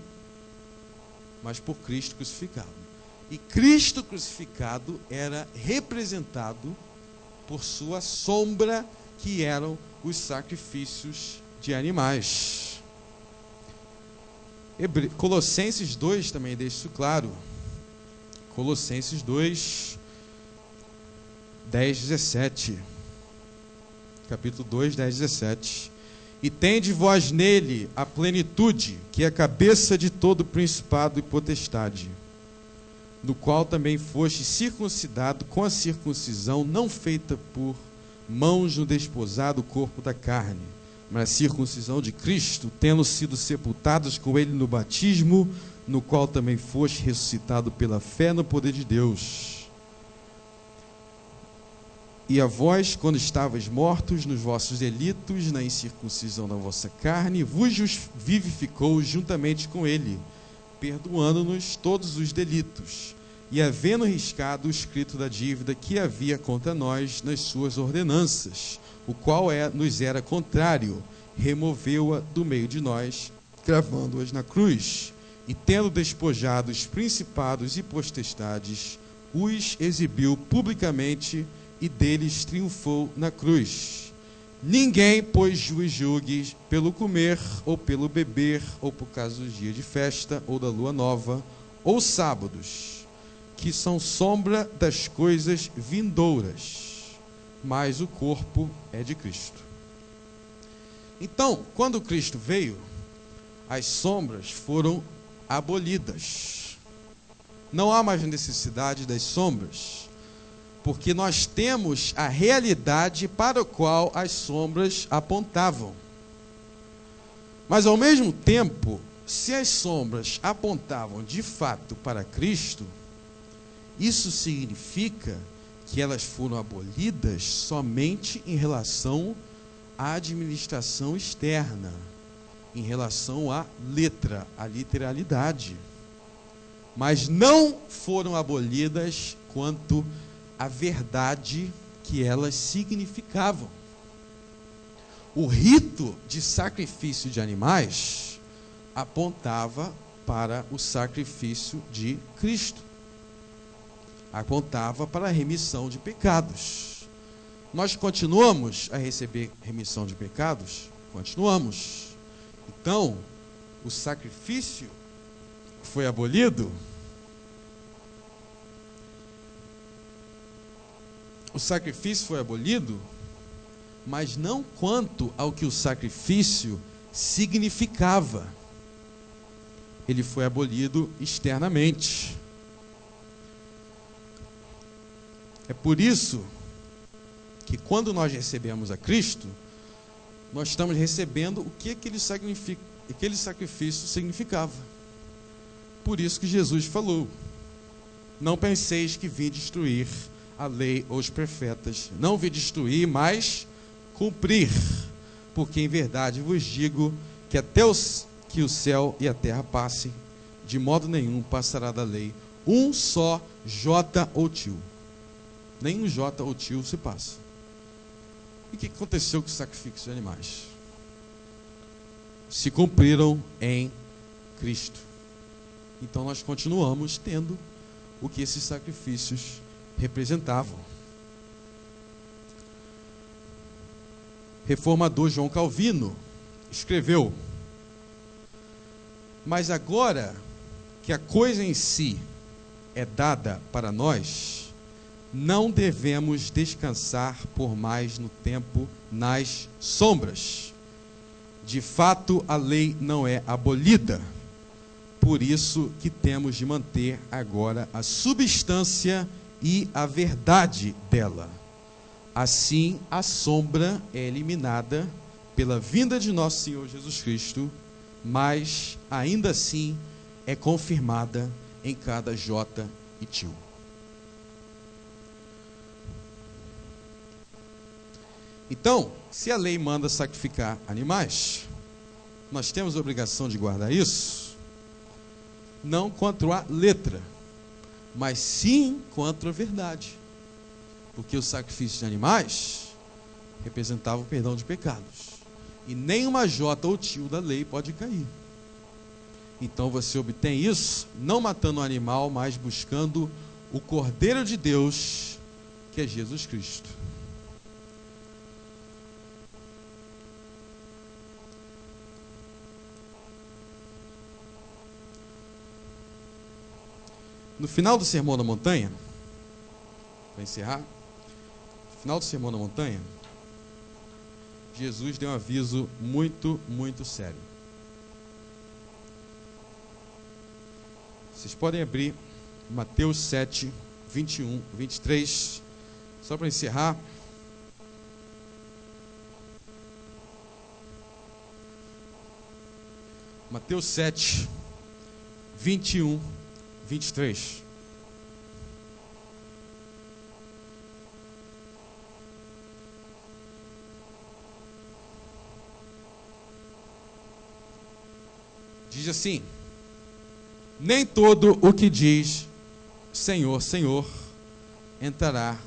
mas por Cristo crucificado. E Cristo crucificado era representado por sua sombra, que eram os sacrifícios de animais. Colossenses 2 também deixa isso claro. Colossenses 2, 10, 17. Capítulo 2, 10, 17. E tende vós nele a plenitude, que é a cabeça de todo principado e potestade, no qual também foste circuncidado com a circuncisão não feita por mãos no desposado corpo da carne, mas a circuncisão de Cristo, tendo sido sepultados com ele no batismo, no qual também foste ressuscitado pela fé no poder de Deus. E a vós, quando estavais mortos nos vossos delitos, na incircuncisão da vossa carne, vos vivificou juntamente com ele, perdoando-nos todos os delitos, e havendo riscado o escrito da dívida que havia contra nós nas suas ordenanças, o qual nos era contrário, removeu-a do meio de nós, cravando-as na cruz, e tendo despojado os principados e potestades, os exibiu publicamente e deles triunfou na cruz. Ninguém, pois, julgue pelo comer, ou pelo beber, ou por causa do dia de festa, ou da lua nova, ou sábados, que são sombra das coisas vindouras, mas o corpo é de Cristo. Então, quando Cristo veio, as sombras foram abolidas. Não há mais necessidade das sombras, porque nós temos a realidade para a qual as sombras apontavam. Mas, ao mesmo tempo, se as sombras apontavam de fato para Cristo, isso significa que elas foram abolidas somente em relação à administração externa, em relação à letra, à literalidade. Mas não foram abolidas quanto à verdade que elas significavam. O rito de sacrifício de animais apontava para o sacrifício de Cristo. Apontava para a remissão de pecados. Nós continuamos a receber remissão de pecados? Continuamos. Então, o sacrifício foi abolido? O sacrifício foi abolido, mas não quanto ao que o sacrifício significava. Ele foi abolido externamente. É por isso que quando nós recebemos a Cristo, nós estamos recebendo o que aquele sacrifício significava. Por isso que Jesus falou: não penseis que vim destruir a lei ou os profetas. Não vim destruir, mas cumprir. Porque em verdade vos digo que até que o céu e a terra passem, de modo nenhum passará da lei um só jota ou tio. Nem um jota ou tio se passa. E o que aconteceu com os sacrifícios de animais? Se cumpriram em Cristo. Então nós continuamos tendo o que esses sacrifícios representavam. Reformador João Calvino escreveu: mas agora que a coisa em si é dada para nós, não devemos descansar por mais no tempo nas sombras. De fato, a lei não é abolida. Por isso que temos de manter agora a substância e a verdade dela. Assim, a sombra é eliminada pela vinda de nosso Senhor Jesus Cristo, mas ainda assim é confirmada em cada jota e tio. Então, se a lei manda sacrificar animais, nós temos a obrigação de guardar isso, não contra a letra, mas sim contra a verdade. Porque o sacrifício de animais representava o perdão de pecados. E nenhuma jota ou tio da lei pode cair. Então você obtém isso, não matando o animal, mas buscando o Cordeiro de Deus, que é Jesus Cristo. No final do Sermão da Montanha, para encerrar, no final do Sermão da Montanha, Jesus deu um aviso muito, muito sério. Vocês podem abrir Mateus 7, 21, 23, só para encerrar. Mateus 7, 21, 23. Diz assim: nem todo o que diz Senhor, Senhor, entrará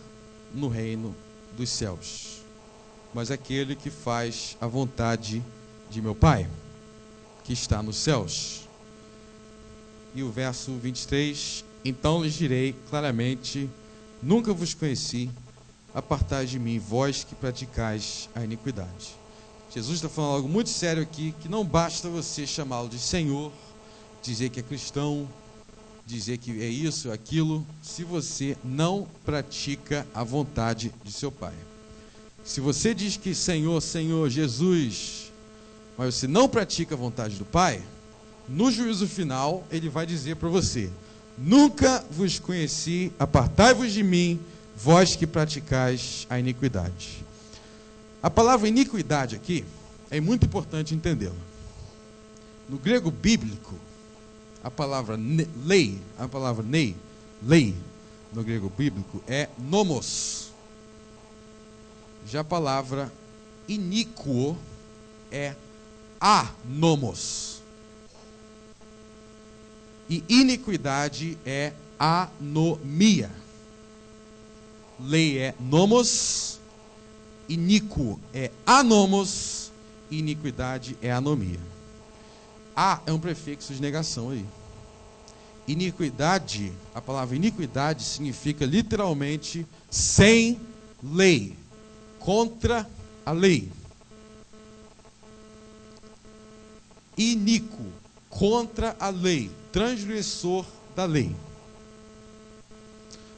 no reino dos céus, mas aquele que faz a vontade de meu Pai, que está nos céus. E o verso 23, então lhes direi claramente: nunca vos conheci, apartai de mim, vós que praticais a iniquidade. Jesus está falando algo muito sério aqui, que não basta você chamá-lo de Senhor, dizer que é cristão, dizer que é isso, aquilo, se você não pratica a vontade de seu Pai. Se você diz que Senhor, Senhor, Jesus, mas você não pratica a vontade do Pai, no juízo final, Ele vai dizer para você: nunca vos conheci, apartai-vos de mim, vós que praticais a iniquidade. A palavra iniquidade aqui é muito importante entendê-la. No grego bíblico, a palavra lei, lei, no grego bíblico é nomos. Já a palavra iníquo é anomos. E iniquidade é anomia. Lei é nomos, iníquo é anomos, iniquidade é anomia. A é um prefixo de negação aí. Iniquidade, a palavra iniquidade significa literalmente sem lei, contra a lei. Iníquo, contra a lei, transgressor da lei.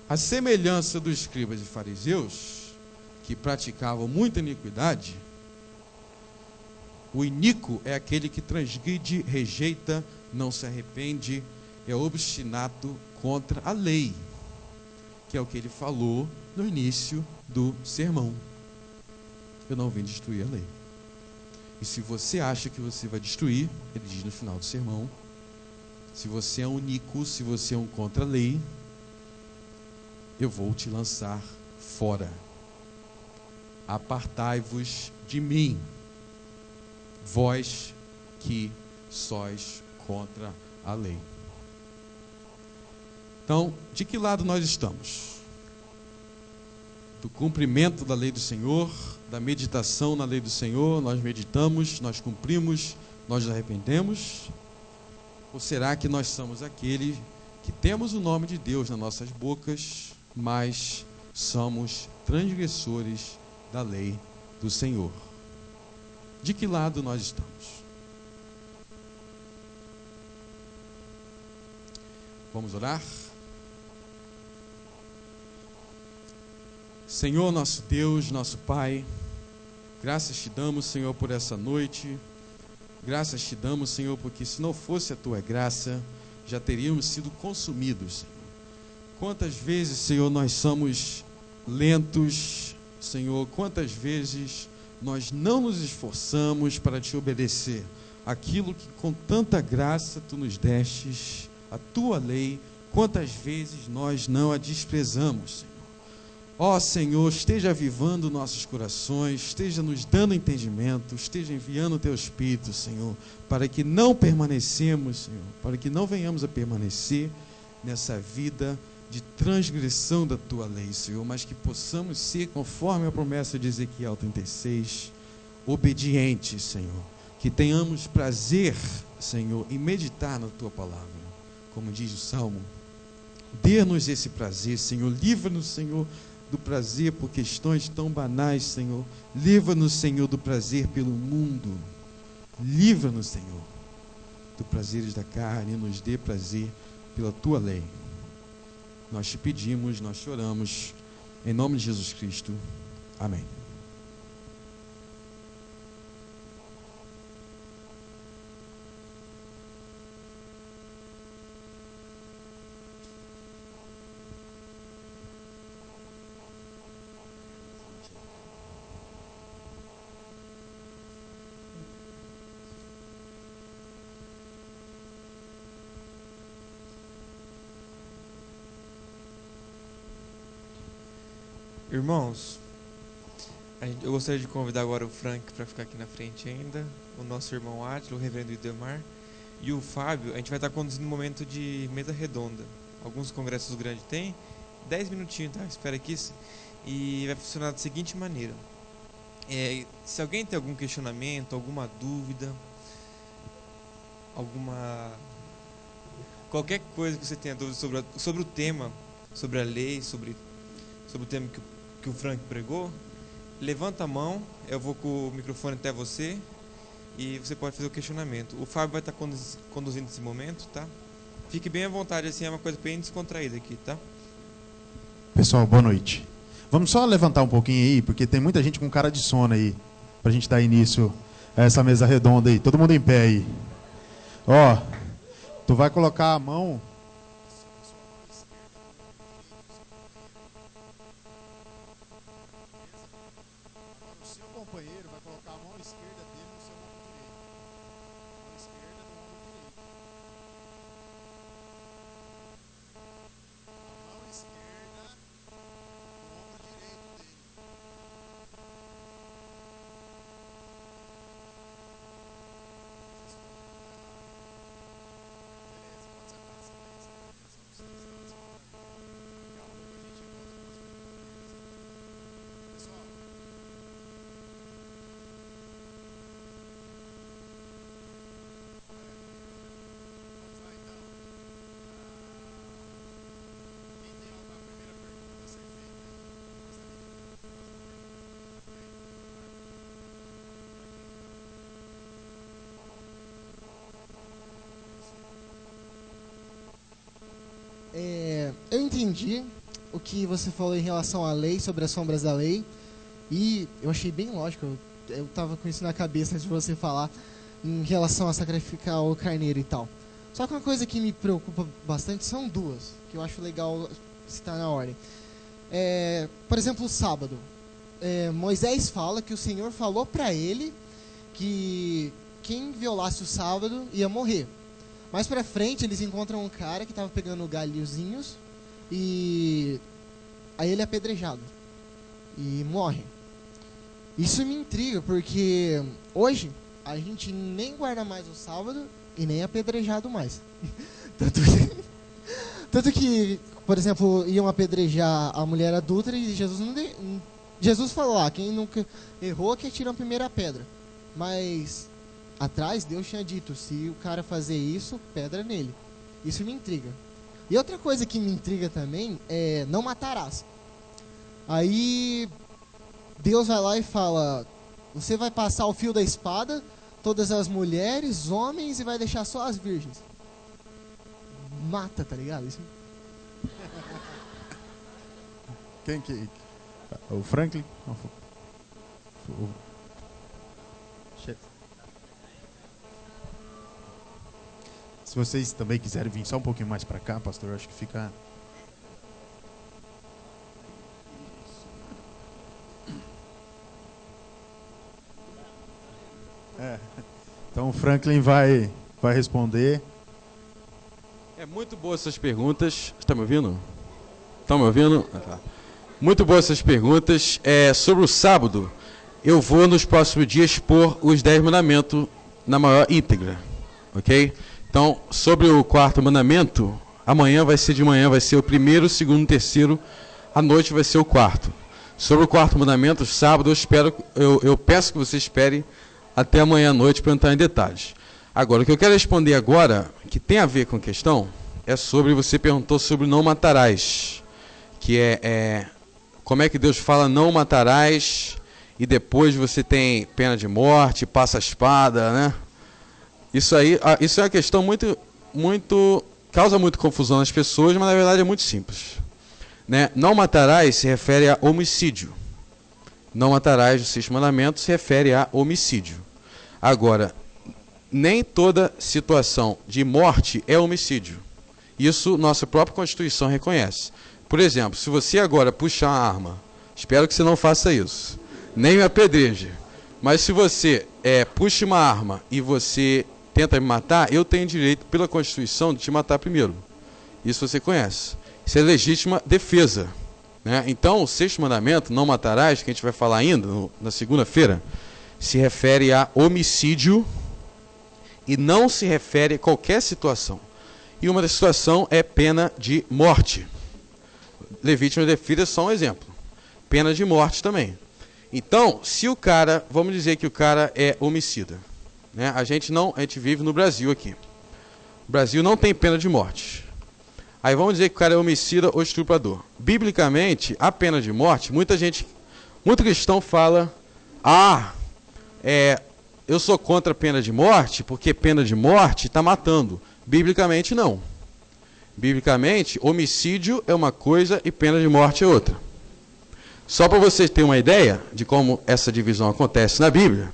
A semelhança dos escribas e fariseus, que praticavam muita iniquidade, o iníquo é aquele que transgride, rejeita, não se arrepende, é obstinado contra a lei, que é o que ele falou no início do sermão. Eu não vim destruir a lei. E se você acha que você vai destruir, ele diz no final do sermão, se você é um iníquo, se você é um contra a lei, eu vou te lançar fora. Apartai-vos de mim, vós que sois contra a lei. Então, de que lado nós estamos? Do cumprimento da lei do Senhor, da meditação na lei do Senhor, nós meditamos, nós cumprimos, nós nos arrependemos? Ou será que nós somos aquele que temos o nome de Deus nas nossas bocas, mas somos transgressores da lei do Senhor? De que lado nós estamos? Vamos orar? Senhor, nosso Deus, nosso Pai, graças te damos, Senhor, por essa noite. Graças te damos, Senhor, porque se não fosse a tua graça, já teríamos sido consumidos, Senhor. Quantas vezes, Senhor, nós somos lentos, Senhor, quantas vezes nós não nos esforçamos para te obedecer aquilo que com tanta graça tu nos destes, a tua lei, quantas vezes nós não a desprezamos, Senhor. Ó Senhor, esteja avivando nossos corações, esteja nos dando entendimento, esteja enviando o teu Espírito, Senhor, para que não permanecemos, Senhor, para que não venhamos a permanecer nessa vida de transgressão da tua lei, Senhor, mas que possamos ser, conforme a promessa de Ezequiel 36, obedientes, Senhor, que tenhamos prazer, Senhor, em meditar na tua palavra, como diz o Salmo. Dê-nos esse prazer, Senhor, livra-nos, Senhor, do prazer por questões tão banais, Senhor. Livra-nos, Senhor, do prazer pelo mundo. Livra-nos, Senhor, dos prazeres da carne, e nos dê prazer pela tua lei. Nós te pedimos, nós choramos, em nome de Jesus Cristo. Amém. Irmãos, eu gostaria de convidar agora o Frank para ficar aqui na frente ainda, o nosso irmão Átila, o reverendo Idemar e o Fábio. A gente vai estar conduzindo um momento de mesa redonda. Alguns congressos grandes têm 10 minutinhos, tá? Espera aqui. E vai funcionar da seguinte maneira. Se alguém tem algum questionamento, alguma dúvida, qualquer coisa que você tenha dúvida sobre o tema, sobre a lei, sobre o tema que o Frank pregou, levanta a mão, eu vou com o microfone até você e você pode fazer o questionamento. O Fábio vai estar conduzindo esse momento, tá? Fique bem à vontade, assim, é uma coisa bem descontraída aqui, tá? Pessoal, boa noite. Vamos só levantar um pouquinho aí, porque tem muita gente com cara de sono aí, pra gente dar início a essa mesa redonda aí. Todo mundo em pé aí. Ó, tu vai colocar a mão... O seu companheiro vai colocar a mão esquerda dele no seu ombro direito. A mão esquerda no ombro direito. A mão esquerda no ombro direito dele. Beleza, pode sentar assim, beleza. São vocês, tá? Daqui a pouco a gente volta com as perguntas. Pessoal. Vamos lá então. Quem tem alguma primeira pergunta a ser feita aí? Gostaria de fazer uma Eu entendi o que você falou em relação à lei, sobre as sombras da lei, e eu achei bem lógico. Eu tava com isso na cabeça antes de você falar em relação a sacrificar o carneiro e tal. Só que uma coisa que me preocupa bastante são duas, que eu acho legal citar na ordem. Por exemplo, o sábado. Moisés fala que o Senhor falou para ele que quem violasse o sábado ia morrer. Mais pra frente, eles encontram um cara que tava pegando galhozinhos e aí ele é apedrejado e morre. Isso me intriga, porque hoje a gente nem guarda mais o sábado e nem é apedrejado mais. Tanto que, por exemplo, iam apedrejar a mulher adúltera e Jesus falou lá, quem nunca errou que atira a primeira pedra. Mas atrás Deus tinha dito, se o cara fazer isso, pedra nele. Isso me intriga. E outra coisa que me intriga também é não matarás. Aí Deus vai lá e fala, você vai passar o fio da espada, todas as mulheres, homens, e vai deixar só as virgens. Mata, tá ligado? Isso... Quem que... O Franklin? Se vocês também quiserem vir só um pouquinho mais para cá, pastor, eu acho que fica... Então o Franklin vai responder. É muito boa essas perguntas. Está me ouvindo? Estão me ouvindo? Tá. Muito boas essas perguntas. Sobre o sábado, eu vou nos próximos dias expor os 10 mandamentos na maior íntegra. Ok? Então, sobre o quarto mandamento, amanhã vai ser de manhã, vai ser o primeiro, o segundo, o terceiro, à noite vai ser o quarto. Sobre o quarto mandamento, sábado, eu peço que você espere até amanhã à noite para entrar em detalhes. Agora, o que eu quero responder agora, que tem a ver com a questão, é sobre, você perguntou sobre não matarás, que como é que Deus fala não matarás, e depois você tem pena de morte, passa a espada, né? Isso é uma questão causa muito confusão nas pessoas, mas na verdade é muito simples. Né? Não matarás se refere a homicídio. Não matarás, o sexto mandamento, se refere a homicídio. Agora, nem toda situação de morte é homicídio. Isso nossa própria Constituição reconhece. Por exemplo, se você agora puxar uma arma, espero que você não faça isso, nem me apedreje, mas se você puxa uma arma e você tenta me matar, eu tenho direito pela Constituição de te matar primeiro. Isso você conhece. Isso é legítima defesa. Né? Então, o sexto mandamento, não matarás, que a gente vai falar ainda na segunda-feira, se refere a homicídio e não se refere a qualquer situação. E uma das situações é pena de morte. Levítico de filha é só um exemplo. Pena de morte também. Então, se o cara, vamos dizer que o cara é homicida, né? A gente vive no Brasil aqui. O Brasil não tem pena de morte. Aí vamos dizer que o cara é homicida ou estuprador. Biblicamente, a pena de morte, muito cristão fala, eu sou contra a pena de morte, porque pena de morte está matando. Biblicamente não. Biblicamente, homicídio é uma coisa e pena de morte é outra. Só para vocês terem uma ideia de como essa divisão acontece na Bíblia,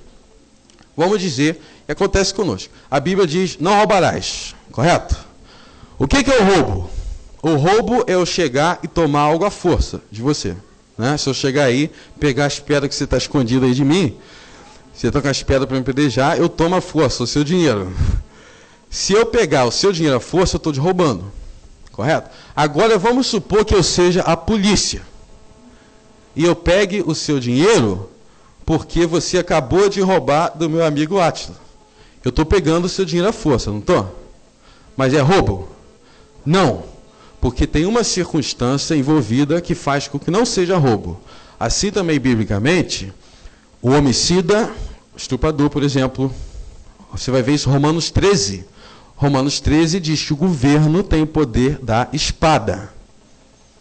vamos dizer que acontece conosco. A Bíblia diz, não roubarás, correto? O que é o roubo? O roubo é eu chegar e tomar algo à força de você. Né? Se eu chegar aí, pegar as pedras que você está escondido aí de mim, você está com as pedras para me pedejar, eu tomo à força o seu dinheiro. Se eu pegar o seu dinheiro à força, eu estou te roubando. Correto? Agora vamos supor que eu seja a polícia. E eu pegue o seu dinheiro porque você acabou de roubar do meu amigo Átila. Eu estou pegando o seu dinheiro à força, não estou? Mas é roubo? Não. Porque tem uma circunstância envolvida que faz com que não seja roubo. Assim também, biblicamente, o homicida, o estuprador, por exemplo, você vai ver isso em Romanos 13. Romanos 13 diz que o governo tem o poder da espada.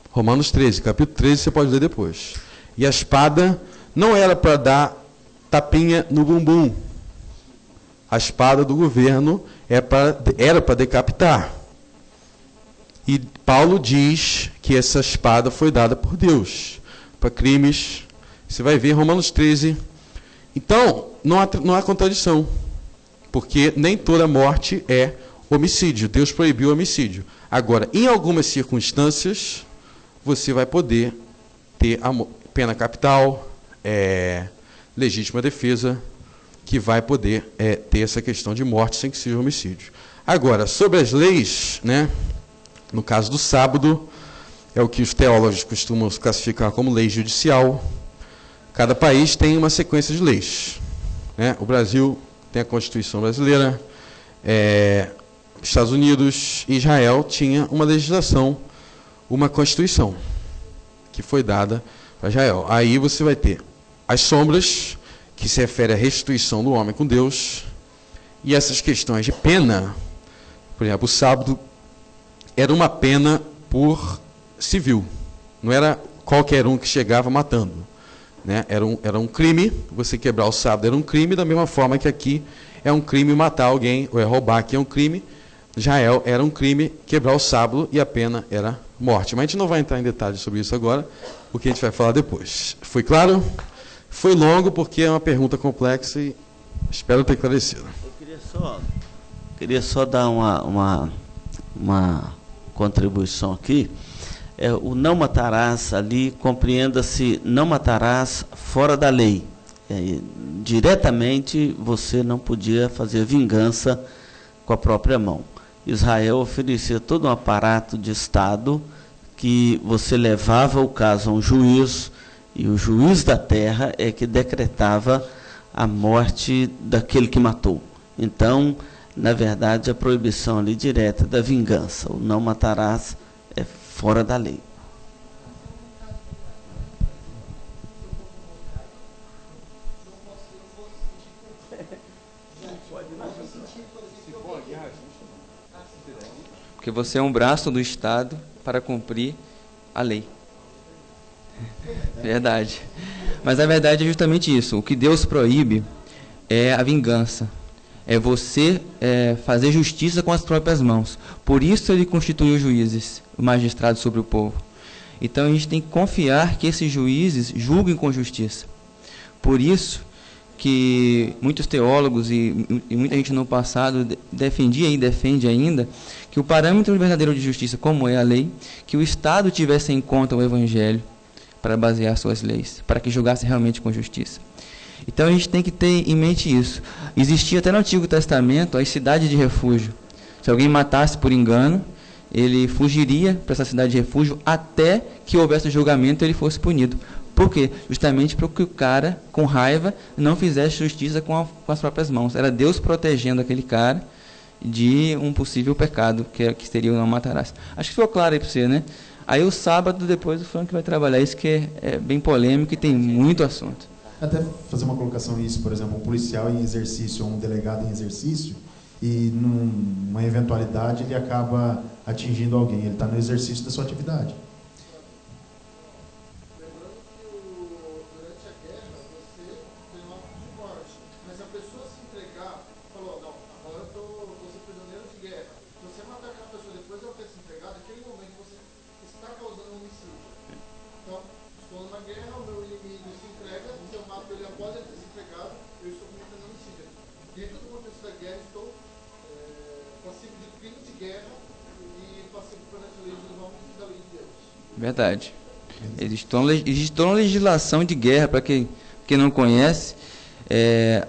Romanos 13, capítulo 13, você pode ler depois. E a espada não era para dar tapinha no bumbum. A espada do governo era para decapitar. E Paulo diz que essa espada foi dada por Deus para crimes. Você vai ver Romanos 13. Então, não há contradição. Porque nem toda morte é homicídio. Deus proibiu o homicídio. Agora, em algumas circunstâncias, você vai poder ter a pena capital, legítima defesa, que vai poder ter essa questão de morte sem que seja homicídio. Agora, sobre as leis, né, no caso do sábado, é o que os teólogos costumam classificar como lei judicial. Cada país tem uma sequência de leis. Né? O Brasil tem a Constituição brasileira, Estados Unidos e Israel tinha uma legislação, uma Constituição, que foi dada para Israel. Aí você vai ter as sombras, que se refere à restituição do homem com Deus, e essas questões de pena. Por exemplo, o sábado era uma pena por civil, não era qualquer um que chegava matando. Né? Era um crime, você quebrar o sábado era um crime, da mesma forma que aqui é um crime matar alguém, ou roubar, aqui é um crime. Israel era um crime quebrar o sábado e a pena era morte. Mas a gente não vai entrar em detalhes sobre isso agora, porque a gente vai falar depois. Foi claro? Foi longo porque é uma pergunta complexa e espero ter esclarecido. Eu queria só dar uma contribuição aqui. O não matarás ali, compreenda-se, não matarás fora da lei. Diretamente você não podia fazer vingança com a própria mão. Israel oferecia todo um aparato de Estado que você levava o caso a um juiz, e o juiz da terra é que decretava a morte daquele que matou. Então, na verdade, a proibição ali direta da vingança, o não matarás, é fora da lei. Porque você é um braço do Estado para cumprir a lei. Verdade. Mas a verdade é justamente isso. O que Deus proíbe é a vingança. É você fazer justiça com as próprias mãos. Por isso ele constituiu juízes, o magistrado sobre o povo. Então a gente tem que confiar que esses juízes julguem com justiça. Por isso que muitos teólogos e muita gente no passado defendia e defende ainda que o parâmetro verdadeiro de justiça, como é a lei, que o Estado tivesse em conta o Evangelho para basear suas leis, para que julgasse realmente com justiça. Então a gente tem que ter em mente isso. Existia até no Antigo Testamento a cidade de refúgio. Se alguém matasse por engano, ele fugiria para essa cidade de refúgio até que houvesse o julgamento e ele fosse punido. Por quê? Justamente para que o cara, com raiva, não fizesse justiça com as próprias mãos. Era Deus protegendo aquele cara de um possível pecado, que seria o não matarás. Acho que ficou claro aí para você, né? Aí o sábado, depois, o Frank vai trabalhar isso, que é bem polêmico e tem muito assunto. Até fazer uma colocação nisso, por exemplo, um policial em exercício ou um delegado em exercício, e numa eventualidade ele acaba atingindo alguém, ele está no exercício da sua atividade. Depois ela ter se entregado, Verdade. Existe toda uma legislação de guerra, para quem não conhece.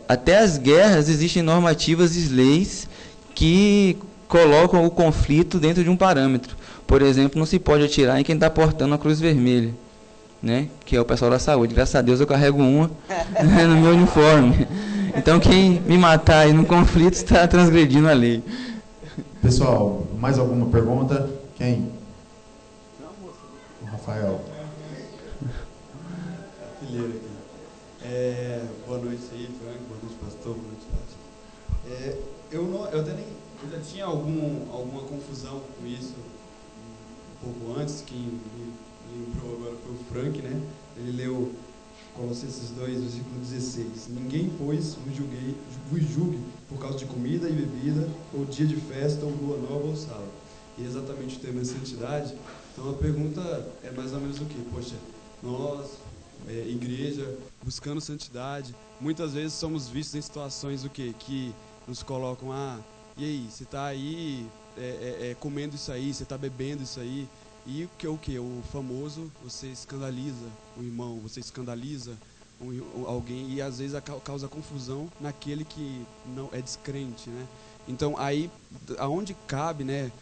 Até as guerras existem normativas e leis que colocam o conflito dentro de um parâmetro. Por exemplo, não se pode atirar em quem está portando a cruz vermelha, né? Que é o pessoal da saúde. Graças a Deus eu carrego uma no meu uniforme. Então quem me matar aí no conflito está transgredindo a lei. Pessoal, mais alguma pergunta? Quem? O Rafael. Fileiro aqui. Boa noite aí, Frank. Boa noite, pastor. Boa noite, Tati. Eu já tinha alguma confusão com isso um pouco antes. Quem me lembrou agora foi o Frank, né? Ele leu Colossenses 2, versículo 16. Ninguém, pois, vos julgue por causa de comida e bebida, ou dia de festa, ou lua nova, ou sábado. E exatamente o tema é santidade. Então a pergunta é mais ou menos o quê? Poxa, nós, igreja, buscando santidade, muitas vezes somos vistos em situações o quê? Que nos colocam, e aí, você está aí comendo isso aí, você está bebendo isso aí, e o que? O famoso, você escandaliza o irmão, você escandaliza alguém, e às vezes causa confusão naquele que não é descrente, né? Então aí, aonde cabe, né?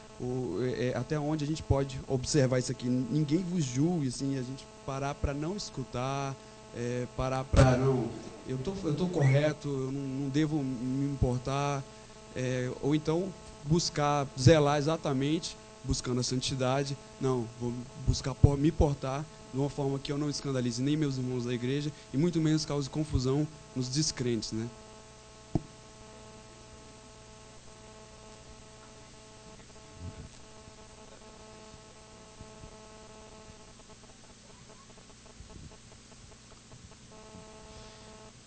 Até onde a gente pode observar isso aqui? Ninguém vos julgue, assim, a gente parar para não escutar, parar para não, eu tô correto, eu não devo me importar, ou então buscar zelar exatamente, buscando a santidade. Não, vou buscar me portar de uma forma que eu não escandalize nem meus irmãos da igreja e muito menos cause confusão nos descrentes, né?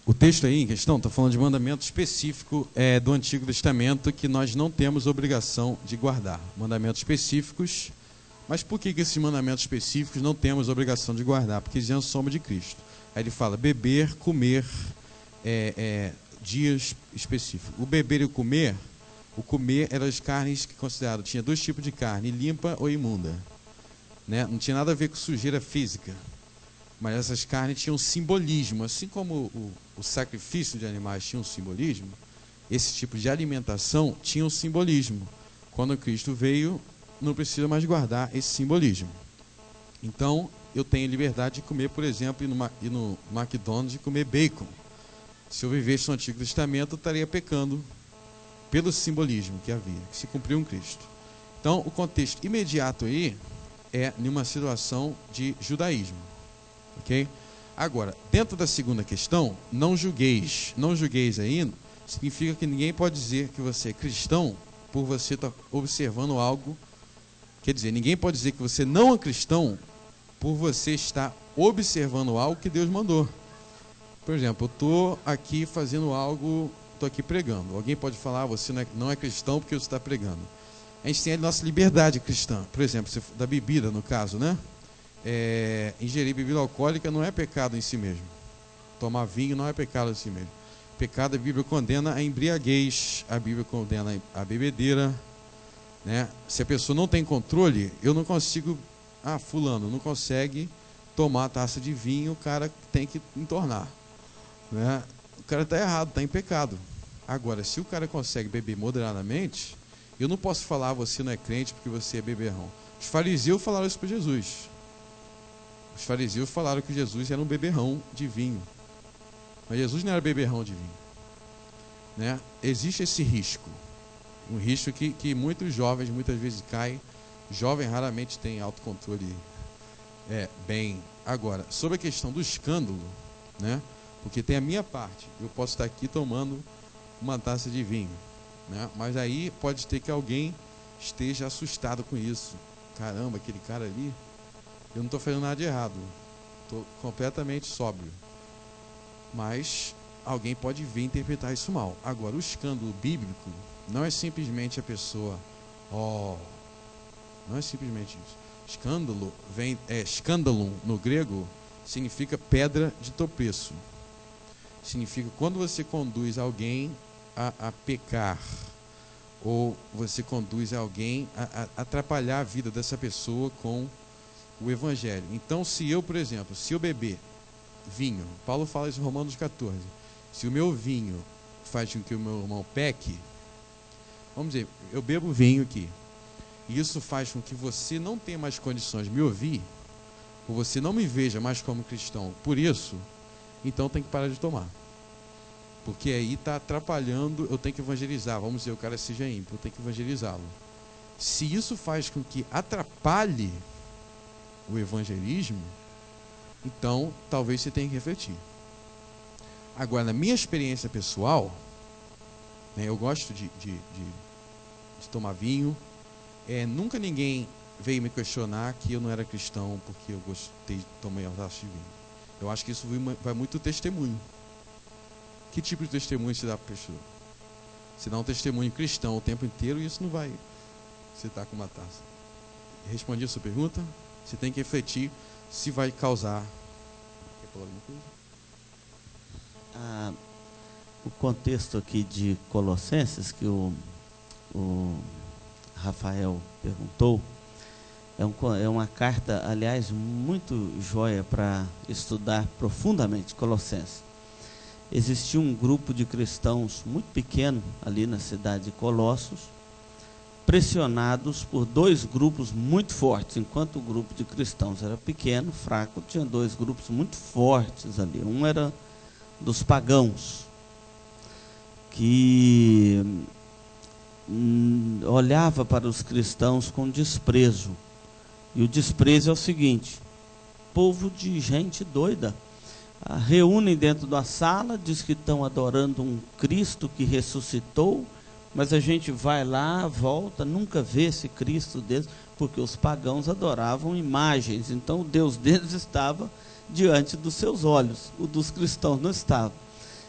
O texto aí em questão está falando de mandamento específico do Antigo Testamento que nós não temos obrigação de guardar. Mandamentos específicos, mas por que esses mandamentos específicos não temos obrigação de guardar? Porque eles somos de Cristo. Aí ele fala beber, comer, dias específicos. O beber e o comer eram as carnes que consideraram, tinha dois tipos de carne, limpa ou imunda, né? Não tinha nada a ver com sujeira física. Mas essas carnes tinham simbolismo, assim como o sacrifício de animais tinha um simbolismo, esse tipo de alimentação tinha um simbolismo. Quando Cristo veio, não precisa mais guardar esse simbolismo. Então, eu tenho liberdade de comer, por exemplo, ir no McDonald's e comer bacon. Se eu vivesse no Antigo Testamento, eu estaria pecando pelo simbolismo que havia, que se cumpriu em Cristo. Então, o contexto imediato aí é numa situação de judaísmo. Ok? Agora, dentro da segunda questão, não julgueis. Não julgueis aí significa que ninguém pode dizer que você é cristão por você estar observando algo. Quer dizer, ninguém pode dizer que você não é cristão por você estar observando algo que Deus mandou. Por exemplo, eu estou aqui fazendo algo, estou aqui pregando. Alguém pode falar, você não é cristão porque você está pregando. A gente tem a nossa liberdade cristã. Por exemplo, da bebida, no caso, né? Ingerir bebida alcoólica não é pecado em si mesmo. Tomar vinho não é pecado em si mesmo. Pecado, a Bíblia condena a embriaguez, a Bíblia condena a bebedeira, né? Se a pessoa não tem controle, eu não consigo, fulano não consegue tomar a taça de vinho, o cara tem que entornar, né? O cara está errado, está em pecado. Agora, se o cara consegue beber moderadamente, eu não posso falar, você não é crente porque você é beberrão. Os fariseus falaram isso para Jesus. Os fariseus falaram que Jesus era um beberrão de vinho. Mas Jesus não era beberrão de vinho, né? Existe esse risco. Um risco que muitos jovens muitas vezes caem. Jovem raramente tem autocontrole bem. Agora, sobre a questão do escândalo, né? Porque tem a minha parte. Eu posso estar aqui tomando uma taça de vinho, né? Mas aí pode ter que alguém esteja assustado com isso. Caramba, aquele cara ali, eu não estou fazendo nada de errado, estou completamente sóbrio, mas alguém pode vir interpretar isso mal. Agora, o escândalo bíblico não é simplesmente a pessoa, não é simplesmente isso. Escândalo escândalo no grego significa pedra de tropeço. Significa quando você conduz alguém a pecar, ou você conduz alguém a atrapalhar a vida dessa pessoa com o evangelho. Então, se eu, por exemplo, se eu beber vinho, Paulo fala isso em Romanos 14, se o meu vinho faz com que o meu irmão peque, vamos dizer, eu bebo vinho aqui, e isso faz com que você não tenha mais condições de me ouvir, ou você não me veja mais como cristão, por isso, então tem que parar de tomar. Porque aí está atrapalhando, eu tenho que evangelizar, vamos dizer, o cara seja ímpio, eu tenho que evangelizá-lo. Se isso faz com que atrapalhe o evangelismo, então talvez você tenha que refletir. Agora, na minha experiência pessoal, né, eu gosto de tomar vinho, nunca ninguém veio me questionar que eu não era cristão porque eu gostei de tomar uma taça de vinho. Eu acho que isso vai muito testemunho. Que tipo de testemunho se dá para a pessoa? Se dá um testemunho cristão o tempo inteiro, isso não vai. Você está com uma taça. Respondi a sua pergunta? Você tem que refletir se vai causar. Quer falar alguma coisa? O contexto aqui de Colossenses, que o Rafael perguntou, é uma carta, aliás, muito joia para estudar profundamente Colossenses. Existia um grupo de cristãos muito pequeno ali na cidade de Colossos, pressionados por dois grupos muito fortes. Enquanto o grupo de cristãos era pequeno, fraco, tinha dois grupos muito fortes ali. Um era dos pagãos, que olhava para os cristãos com desprezo. E o desprezo é o seguinte: povo de gente doida. Reúnem dentro da sala, diz que estão adorando um Cristo que ressuscitou, mas a gente vai lá, volta, nunca vê esse Cristo deles, porque os pagãos adoravam imagens, então o Deus deles estava diante dos seus olhos, o dos cristãos não estava.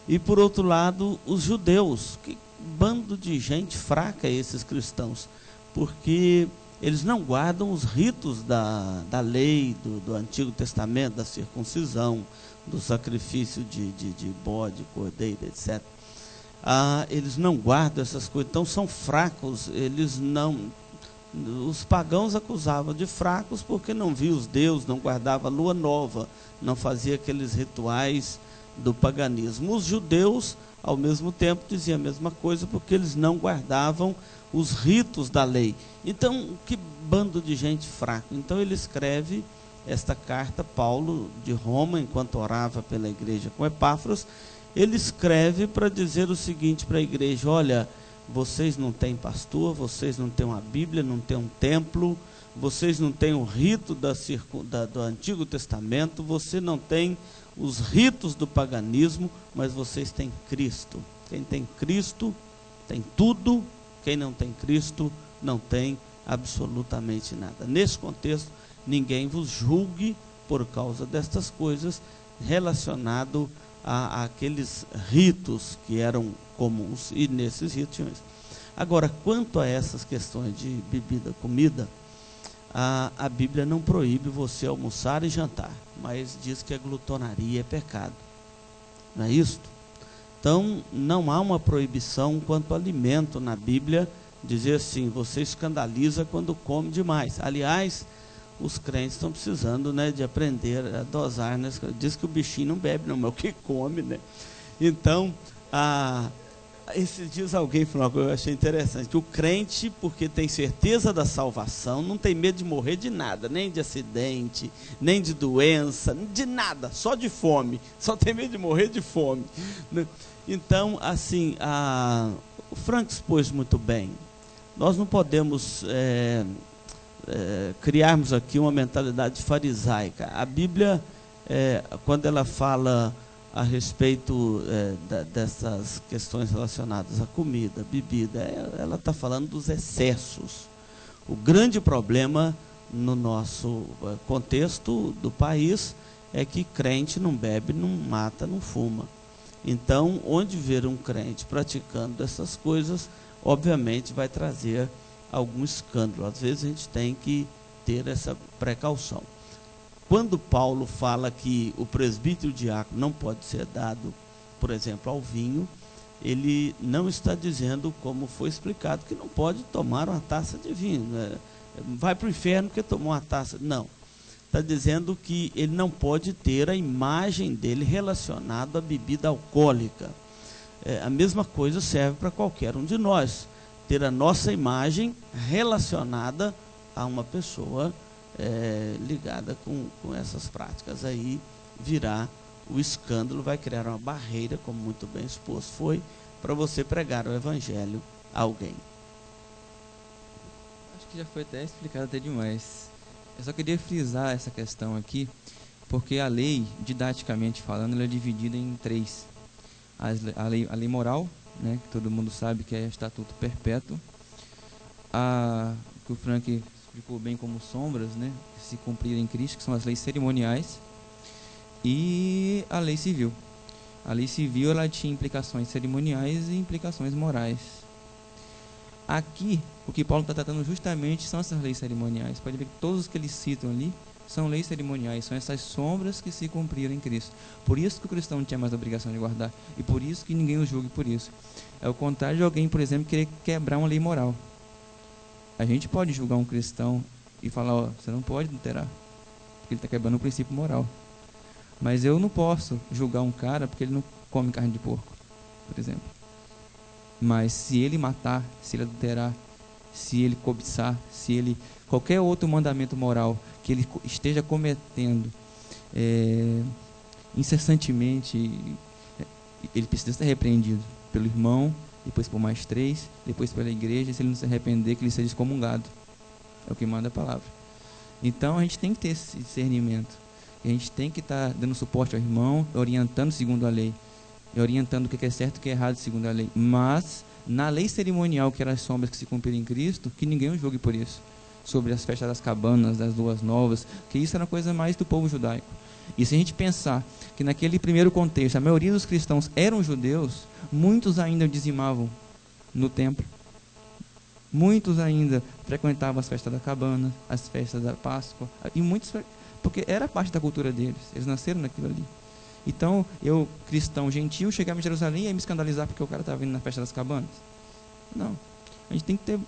E por outro lado, os judeus, que bando de gente fraca esses cristãos, porque eles não guardam os ritos da lei, do Antigo Testamento, da circuncisão, do sacrifício de bode, cordeiro, etc. Eles não guardam essas coisas, então são fracos. Os pagãos acusavam de fracos porque não via os deuses, não guardava a lua nova, não fazia aqueles rituais do paganismo. Os judeus, ao mesmo tempo, diziam a mesma coisa porque eles não guardavam os ritos da lei. Então, que bando de gente fraca. Então ele escreve esta carta, Paulo, de Roma, enquanto orava pela igreja com Epáfras, ele escreve para dizer o seguinte para a igreja: olha, vocês não têm pastor, vocês não têm uma Bíblia, não têm um templo, vocês não têm o rito do Antigo Testamento, você não tem os ritos do paganismo, mas vocês têm Cristo. Quem tem Cristo tem tudo, quem não tem Cristo não tem absolutamente nada. Nesse contexto, ninguém vos julgue por causa destas coisas relacionado àqueles ritos que eram comuns, e nesses ritos. Agora, quanto a essas questões de bebida, comida, a Bíblia não proíbe você almoçar e jantar, mas diz que a glutonaria é pecado. Não é isso? Então, não há uma proibição quanto ao alimento na Bíblia, dizer assim, você escandaliza quando come demais. Aliás, os crentes estão precisando, né, de aprender a dosar, né? Diz que o bichinho não bebe, não, mas o que come, né? Então, esses dias alguém falou uma coisa que eu achei interessante, que o crente, porque tem certeza da salvação, não tem medo de morrer de nada, nem de acidente, nem de doença, de nada, só de fome, só tem medo de morrer de fome, né? Então, assim, o Frank expôs muito bem, nós não podemos criarmos aqui uma mentalidade farisaica. A Bíblia, quando ela fala a respeito dessas questões relacionadas à comida, bebida, ela está falando dos excessos. O grande problema no nosso contexto do país é que crente não bebe, não mata, não fuma. Então, onde ver um crente praticando essas coisas, obviamente vai trazer algum escândalo. Às vezes a gente tem que ter essa precaução. Quando Paulo fala que o presbítero diácono não pode ser dado, por exemplo, ao vinho, ele não está dizendo, como foi explicado, que não pode tomar uma taça de vinho, né? Vai para o inferno porque tomou uma taça. Não. está dizendo que ele não pode ter a imagem dele relacionada à bebida alcoólica. A mesma coisa serve para qualquer um de nós, ter a nossa imagem relacionada a uma pessoa ligada com essas práticas. Aí virá o escândalo, vai criar uma barreira, como muito bem exposto foi, para você pregar o evangelho a alguém. Acho que já foi até explicado até demais. Eu só queria frisar essa questão aqui, porque a lei, didaticamente falando, ela é dividida em três. A lei moral, né, que todo mundo sabe que é estatuto perpétuo. Que o Frank explicou bem como sombras, né, que se cumpriram em Cristo, que são as leis cerimoniais. E a lei civil. A lei civil, ela tinha implicações cerimoniais e implicações morais. Aqui, o que Paulo está tratando justamente são essas leis cerimoniais. Pode ver que todos os que eles citam ali são leis cerimoniais, são essas sombras que se cumpriram em Cristo. Por isso que o cristão não tinha mais a obrigação de guardar, e por isso que ninguém o julgue por isso. É o contrário de alguém, por exemplo, querer quebrar uma lei moral. A gente pode julgar um cristão e falar, ó, você não pode adulterar, porque ele está quebrando um princípio moral. Mas eu não posso julgar um cara porque ele não come carne de porco, por exemplo. Mas se ele matar, se ele adulterar, se ele cobiçar, se ele... qualquer outro mandamento moral que ele esteja cometendo incessantemente, ele precisa ser repreendido pelo irmão, depois por mais 3, depois pela igreja. Se ele não se arrepender, que ele seja excomungado. É o que manda a palavra. Então a gente tem que ter esse discernimento. A gente tem que estar dando suporte ao irmão, orientando segundo a lei, orientando o que é certo e o que é errado segundo a lei. Mas na lei cerimonial, que eram as sombras que se cumpriram em Cristo, que ninguém o julgue por isso. Sobre as festas das cabanas, das luas novas, que isso era uma coisa mais do povo judaico. E se a gente pensar que naquele primeiro contexto a maioria dos cristãos eram judeus, muitos ainda dizimavam no templo, muitos ainda frequentavam as festas da cabana, as festas da Páscoa, e muitos, porque era parte da cultura deles, eles nasceram naquilo ali. Então, eu, cristão gentil, chegava em Jerusalém e ia me escandalizar porque o cara estava indo na festa das cabanas? Não. A gente tem que ter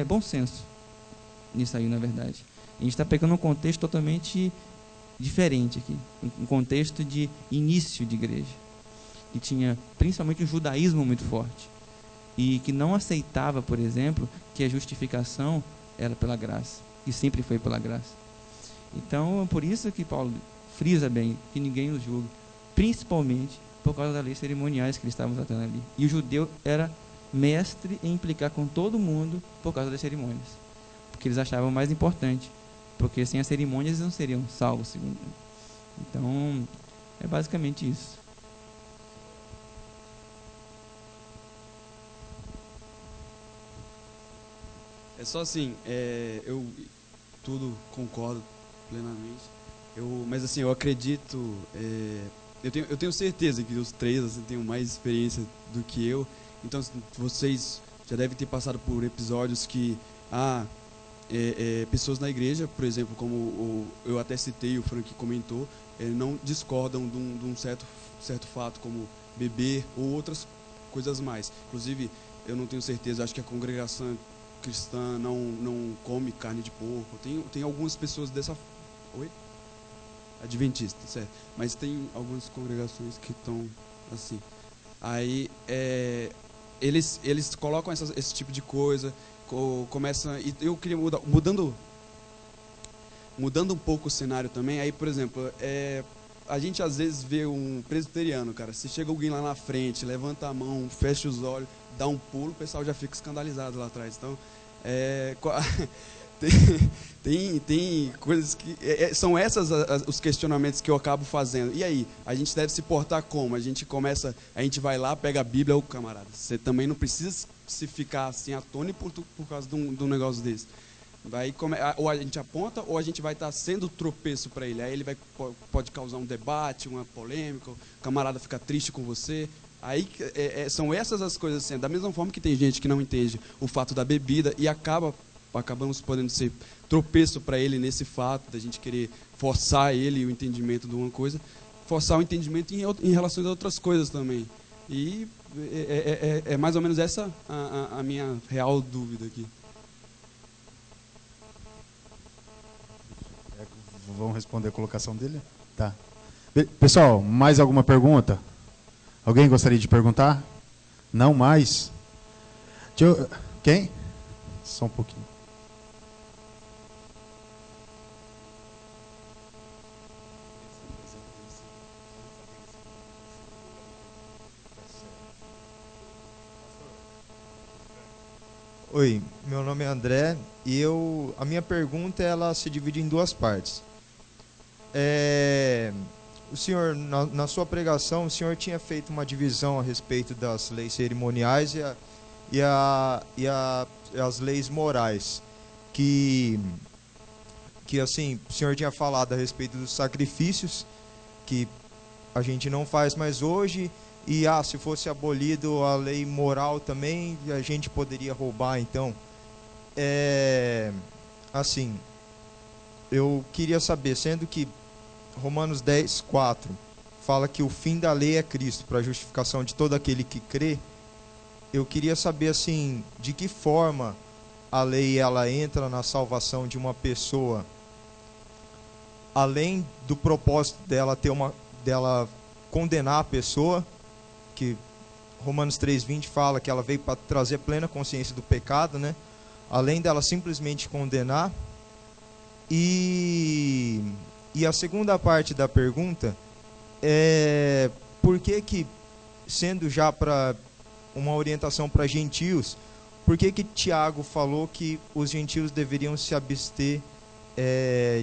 bom senso nisso aí, na verdade. A gente está pegando um contexto totalmente diferente aqui, um contexto de início de igreja, que tinha principalmente um judaísmo muito forte, e que não aceitava, por exemplo, que a justificação era pela graça, e sempre foi pela graça. Então, por isso que Paulo frisa bem, que ninguém os julgue, principalmente por causa das leis cerimoniais que eles estavam tratando ali. E o judeu era mestre em implicar com todo mundo por causa das cerimônias, porque eles achavam mais importante, porque sem as cerimônias eles não seriam salvos, segundo. Então, é basicamente isso. É só assim, eu tudo concordo plenamente. Mas assim, eu acredito, eu tenho certeza que os três assim, têm mais experiência do que eu. Então vocês já devem ter passado por episódios que pessoas na igreja, por exemplo, como eu até citei, o Frank comentou, não discordam de um certo fato, como beber ou outras coisas mais. Inclusive, eu não tenho certeza, acho que a congregação cristã não come carne de porco. Tem algumas pessoas dessa... Oi? Adventista, certo. Mas tem algumas congregações que estão assim. Aí, eles colocam esse tipo de coisa, começam... E eu queria mudando um pouco o cenário também. Aí, por exemplo, a gente às vezes vê um presbiteriano, cara. Se chega alguém lá na frente, levanta a mão, fecha os olhos, dá um pulo, o pessoal já fica escandalizado lá atrás. Então, tem coisas que... são essas os questionamentos que eu acabo fazendo. E aí, a gente deve se portar como? A gente vai lá, pega a Bíblia, camarada, você também não precisa se ficar assim atônito por causa de um negócio desse. Ou a gente aponta, ou a gente vai estar sendo tropeço para ele. Aí ele pode causar um debate, uma polêmica, o camarada fica triste com você. Aí são essas as coisas assim. Da mesma forma que tem gente que não entende o fato da bebida e acabamos podendo ser tropeço para ele nesse fato da gente querer forçar ele o entendimento de uma coisa, forçar o entendimento em relação a outras coisas também. E é mais ou menos essa a minha real dúvida aqui. vão responder a colocação dele? Tá. Pessoal, mais alguma pergunta? Alguém gostaria de perguntar? Não mais? Quem? Só um pouquinho. Oi, meu nome é André e a minha pergunta ela se divide em duas partes. O senhor, na sua pregação, o senhor tinha feito uma divisão a respeito das leis cerimoniais e as leis morais, que assim, o senhor tinha falado a respeito dos sacrifícios, que a gente não faz mais hoje, e se fosse abolido a lei moral também, a gente poderia roubar. Então, assim, eu queria saber, sendo que Romanos 10:4 fala que o fim da lei é Cristo, para a justificação de todo aquele que crê, eu queria saber, assim, de que forma a lei ela entra na salvação de uma pessoa, além do propósito dela condenar a pessoa, que Romanos 3:20 fala que ela veio para trazer plena consciência do pecado, né? Além dela simplesmente condenar. E a segunda parte da pergunta é por que, sendo já para uma orientação para gentios, por que Tiago falou que os gentios deveriam se abster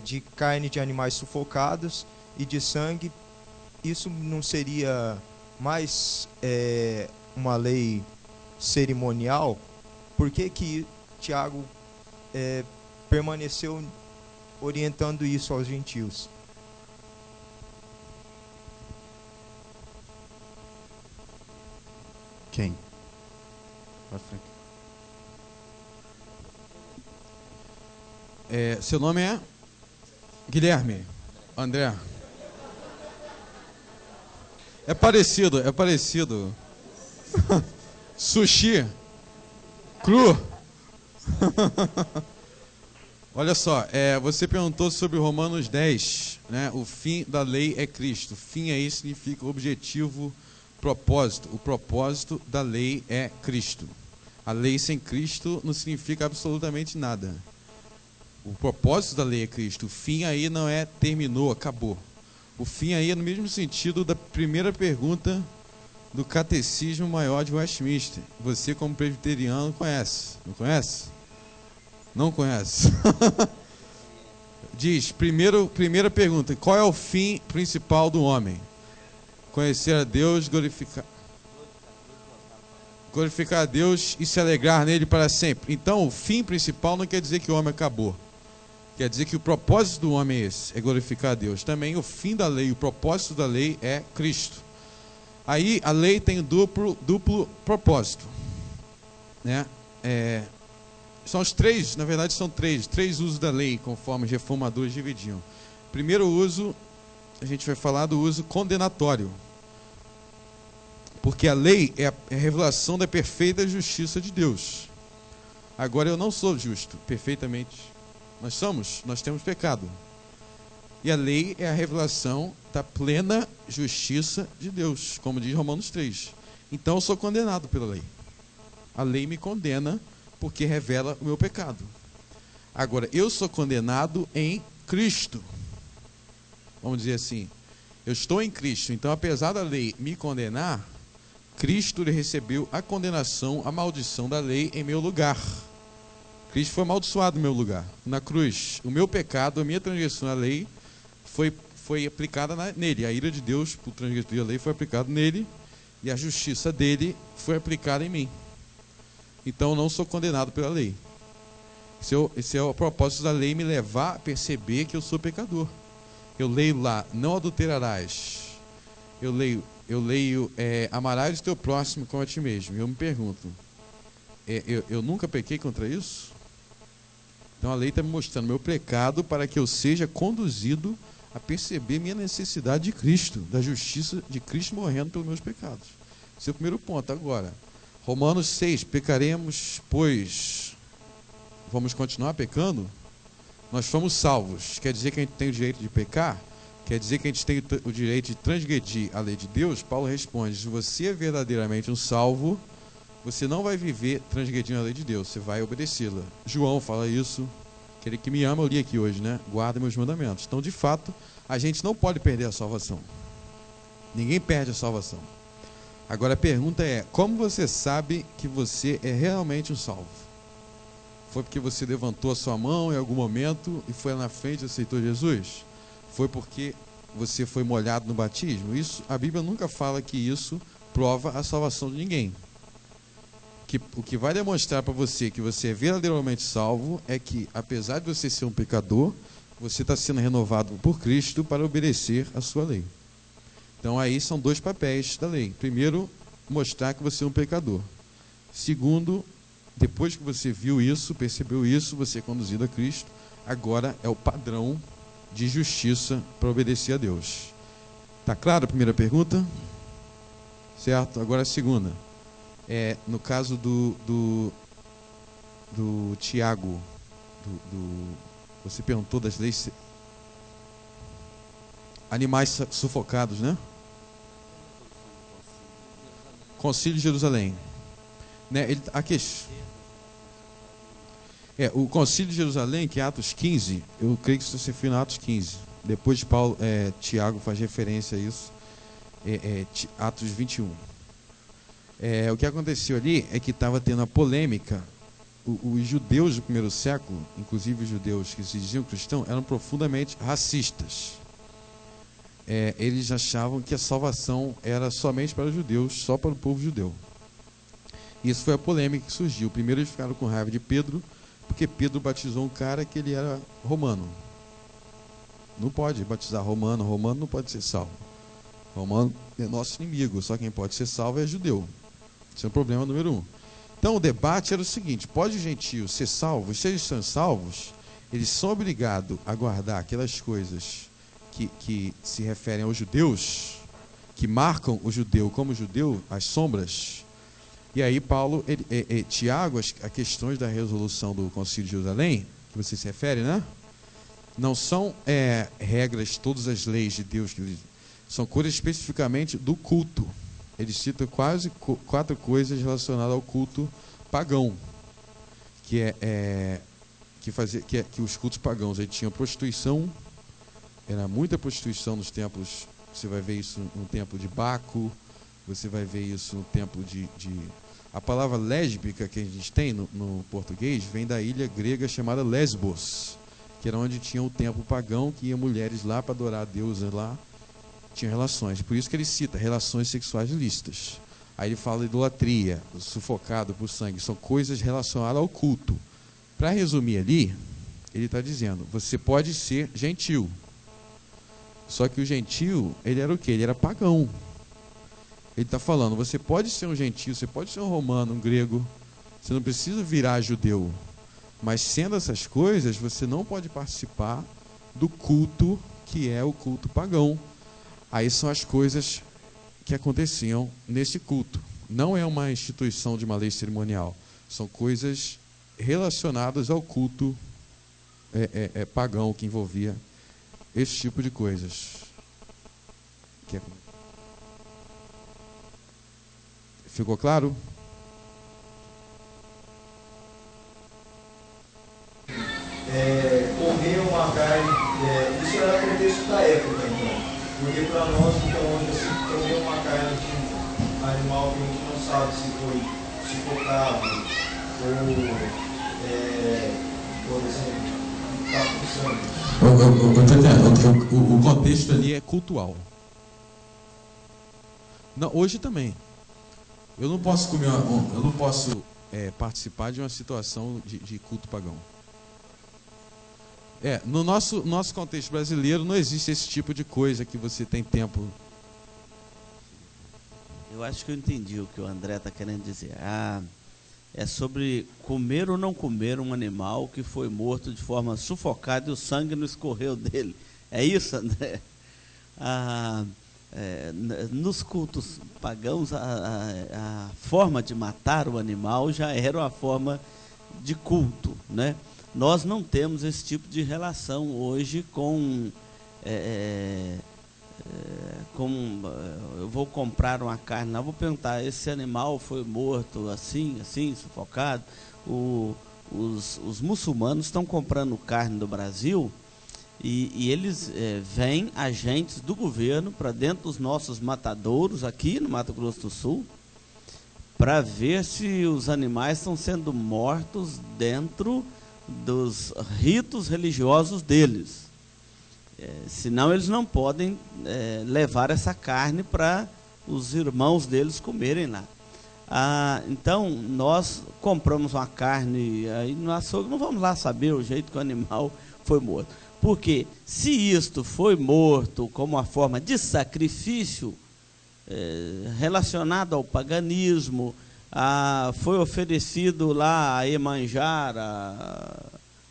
de carne de animais sufocados e de sangue? Isso não seria mais uma lei cerimonial? Por que Tiago permaneceu orientando isso aos gentios? Quem? Seu nome é? Guilherme. André. É parecido. Sushi. Cru. Olha só, você perguntou sobre Romanos 10, né? O fim da lei é Cristo. Fim aí significa objetivo, propósito. O propósito da lei é Cristo. A lei sem Cristo não significa absolutamente nada. O propósito da lei é Cristo. O fim aí não é terminou, acabou. O fim aí é no mesmo sentido da primeira pergunta do Catecismo Maior de Westminster. Você, como presbiteriano, conhece? Não conhece? Não conhece? Diz, primeira pergunta, qual é o fim principal do homem? Conhecer a Deus, glorificar a Deus e se alegrar nele para sempre. Então, o fim principal não quer dizer que o homem acabou. Quer dizer que o propósito do homem é esse, é glorificar a Deus. Também o fim da lei, o propósito da lei é Cristo. Aí a lei tem duplo propósito, né? São os três, na verdade são três usos da lei, conforme os reformadores dividiam. Primeiro uso, a gente vai falar do uso condenatório. Porque a lei é a revelação da perfeita justiça de Deus. Agora eu não sou justo, perfeitamente. Nós temos pecado. E a lei é a revelação da plena justiça de Deus, como diz Romanos 3. Então eu sou condenado pela lei. A lei me condena porque revela o meu pecado. Agora, eu sou condenado em Cristo. Vamos dizer assim, eu estou em Cristo. Então, apesar da lei me condenar, Cristo recebeu a condenação, a maldição da lei em meu lugar. Cristo foi amaldiçoado no meu lugar, na cruz. O meu pecado, a minha transgressão à lei foi aplicada nele. A ira de Deus por transgredir a lei foi aplicada nele e a justiça dele foi aplicada em mim. Então eu não sou condenado pela lei. Esse é o propósito da lei, me levar a perceber que eu sou pecador. Eu leio lá, não adulterarás. Eu leio, amarás o teu próximo como a ti mesmo. Eu me pergunto, eu nunca pequei contra isso? Então a lei está me mostrando meu pecado para que eu seja conduzido a perceber minha necessidade de Cristo, da justiça de Cristo morrendo pelos meus pecados. Esse é o primeiro ponto. Agora, Romanos 6, pecaremos, pois vamos continuar pecando? Nós fomos salvos. Quer dizer que a gente tem o direito de pecar? Quer dizer que a gente tem o direito de transgredir a lei de Deus? Paulo responde: se você é verdadeiramente um salvo, você não vai viver transgredindo a lei de Deus, você vai obedecê-la. João fala isso, aquele que me ama, eu li aqui hoje, né? Guarda meus mandamentos. Então, de fato, a gente não pode perder a salvação. Ninguém perde a salvação. Agora a pergunta é: como você sabe que você é realmente um salvo? Foi porque você levantou a sua mão em algum momento e foi lá na frente e aceitou Jesus? Foi porque você foi molhado no batismo? Isso, a Bíblia nunca fala que isso prova a salvação de ninguém. O que vai demonstrar para você que você é verdadeiramente salvo é que, apesar de você ser um pecador, você está sendo renovado por Cristo para obedecer a sua lei. Então aí são dois papéis da lei. Primeiro, mostrar que você é um pecador. Segundo, depois que você viu isso, percebeu isso, você é conduzido a Cristo, agora é o padrão de justiça para obedecer a Deus. Está claro a primeira pergunta? Certo? Agora a segunda. No caso do Tiago, você perguntou das leis... Animais sufocados, né? Concílio de Jerusalém. Né? O Concílio de Jerusalém, que é Atos 15, eu creio que isso se refere a Atos 15. Depois de Paulo, Tiago faz referência a isso, Atos 21. O que aconteceu ali é que estava tendo a polêmica. Os judeus do primeiro século, inclusive os judeus que se diziam cristãos, eram profundamente racistas. Eles achavam que a salvação era somente para os judeus, só para o povo judeu. Isso foi a polêmica que surgiu. Primeiro eles ficaram com raiva de Pedro, porque Pedro batizou um cara que ele era romano. Não pode batizar romano não pode ser salvo. Romano é nosso inimigo, só quem pode ser salvo é judeu. Esse é o problema número 1. Então o debate era o seguinte: pode o gentio ser salvo? Se eles são salvos, eles são obrigados a guardar aquelas coisas que se referem aos judeus, que marcam o judeu como judeu, as sombras. E aí Paulo, Tiago, as questões da resolução do Concílio de Jerusalém, que você se refere, né? Não são regras, todas as leis de Deus, são coisas especificamente do culto. Ele cita quase 4 coisas relacionadas ao culto pagão, que os cultos pagãos aí tinham prostituição. Era muita prostituição nos templos. Você vai ver isso no templo de Baco, você vai ver isso no templo de... A palavra lésbica que a gente tem no português vem da ilha grega chamada Lesbos, que era onde tinha o templo pagão, que ia mulheres lá para adorar a deusa lá, tinha relações. Por isso que ele cita relações sexuais ilícitas. Aí ele fala de idolatria, sufocado por sangue, são coisas relacionadas ao culto. Para resumir ali, ele está dizendo, você pode ser gentil. Só que o gentil, ele era o quê? Ele era pagão. Ele está falando, você pode ser um gentil, você pode ser um romano, um grego, você não precisa virar judeu. Mas sendo essas coisas, você não pode participar do culto que é o culto pagão. Aí são as coisas que aconteciam nesse culto. Não é uma instituição de uma lei cerimonial. São coisas relacionadas ao culto pagão, que envolvia esse tipo de coisas. Ficou claro? Comer uma carne, isso era o contexto da época, então. Porque para nós, então, assim, comer uma carne de um animal que a gente não sabe se foi sufocado ou, por exemplo, está com sangue. O contexto ali é cultual. Não, hoje também. Eu não posso comer, eu não posso participar de uma situação de culto pagão. No nosso contexto brasileiro não existe esse tipo de coisa que você tem tempo. Eu acho que eu entendi o que o André está querendo dizer. É sobre comer ou não comer um animal que foi morto de forma sufocada e o sangue não escorreu dele. É isso, André? Nos cultos pagãos, a forma de matar o animal já era uma forma de culto, né? Nós não temos esse tipo de relação hoje com eu vou comprar uma carne, não vou perguntar, esse animal foi morto assim, sufocado. Os muçulmanos estão comprando carne do Brasil e eles vêm agentes do governo para dentro dos nossos matadouros aqui no Mato Grosso do Sul para ver se os animais estão sendo mortos dentro dos ritos religiosos deles. Senão eles não podem levar essa carne para os irmãos deles comerem lá. Então nós compramos uma carne aí no açougue, não vamos lá saber o jeito que o animal foi morto, porque se isto foi morto como uma forma de sacrifício relacionado ao paganismo, foi oferecido lá a Iemanjá, a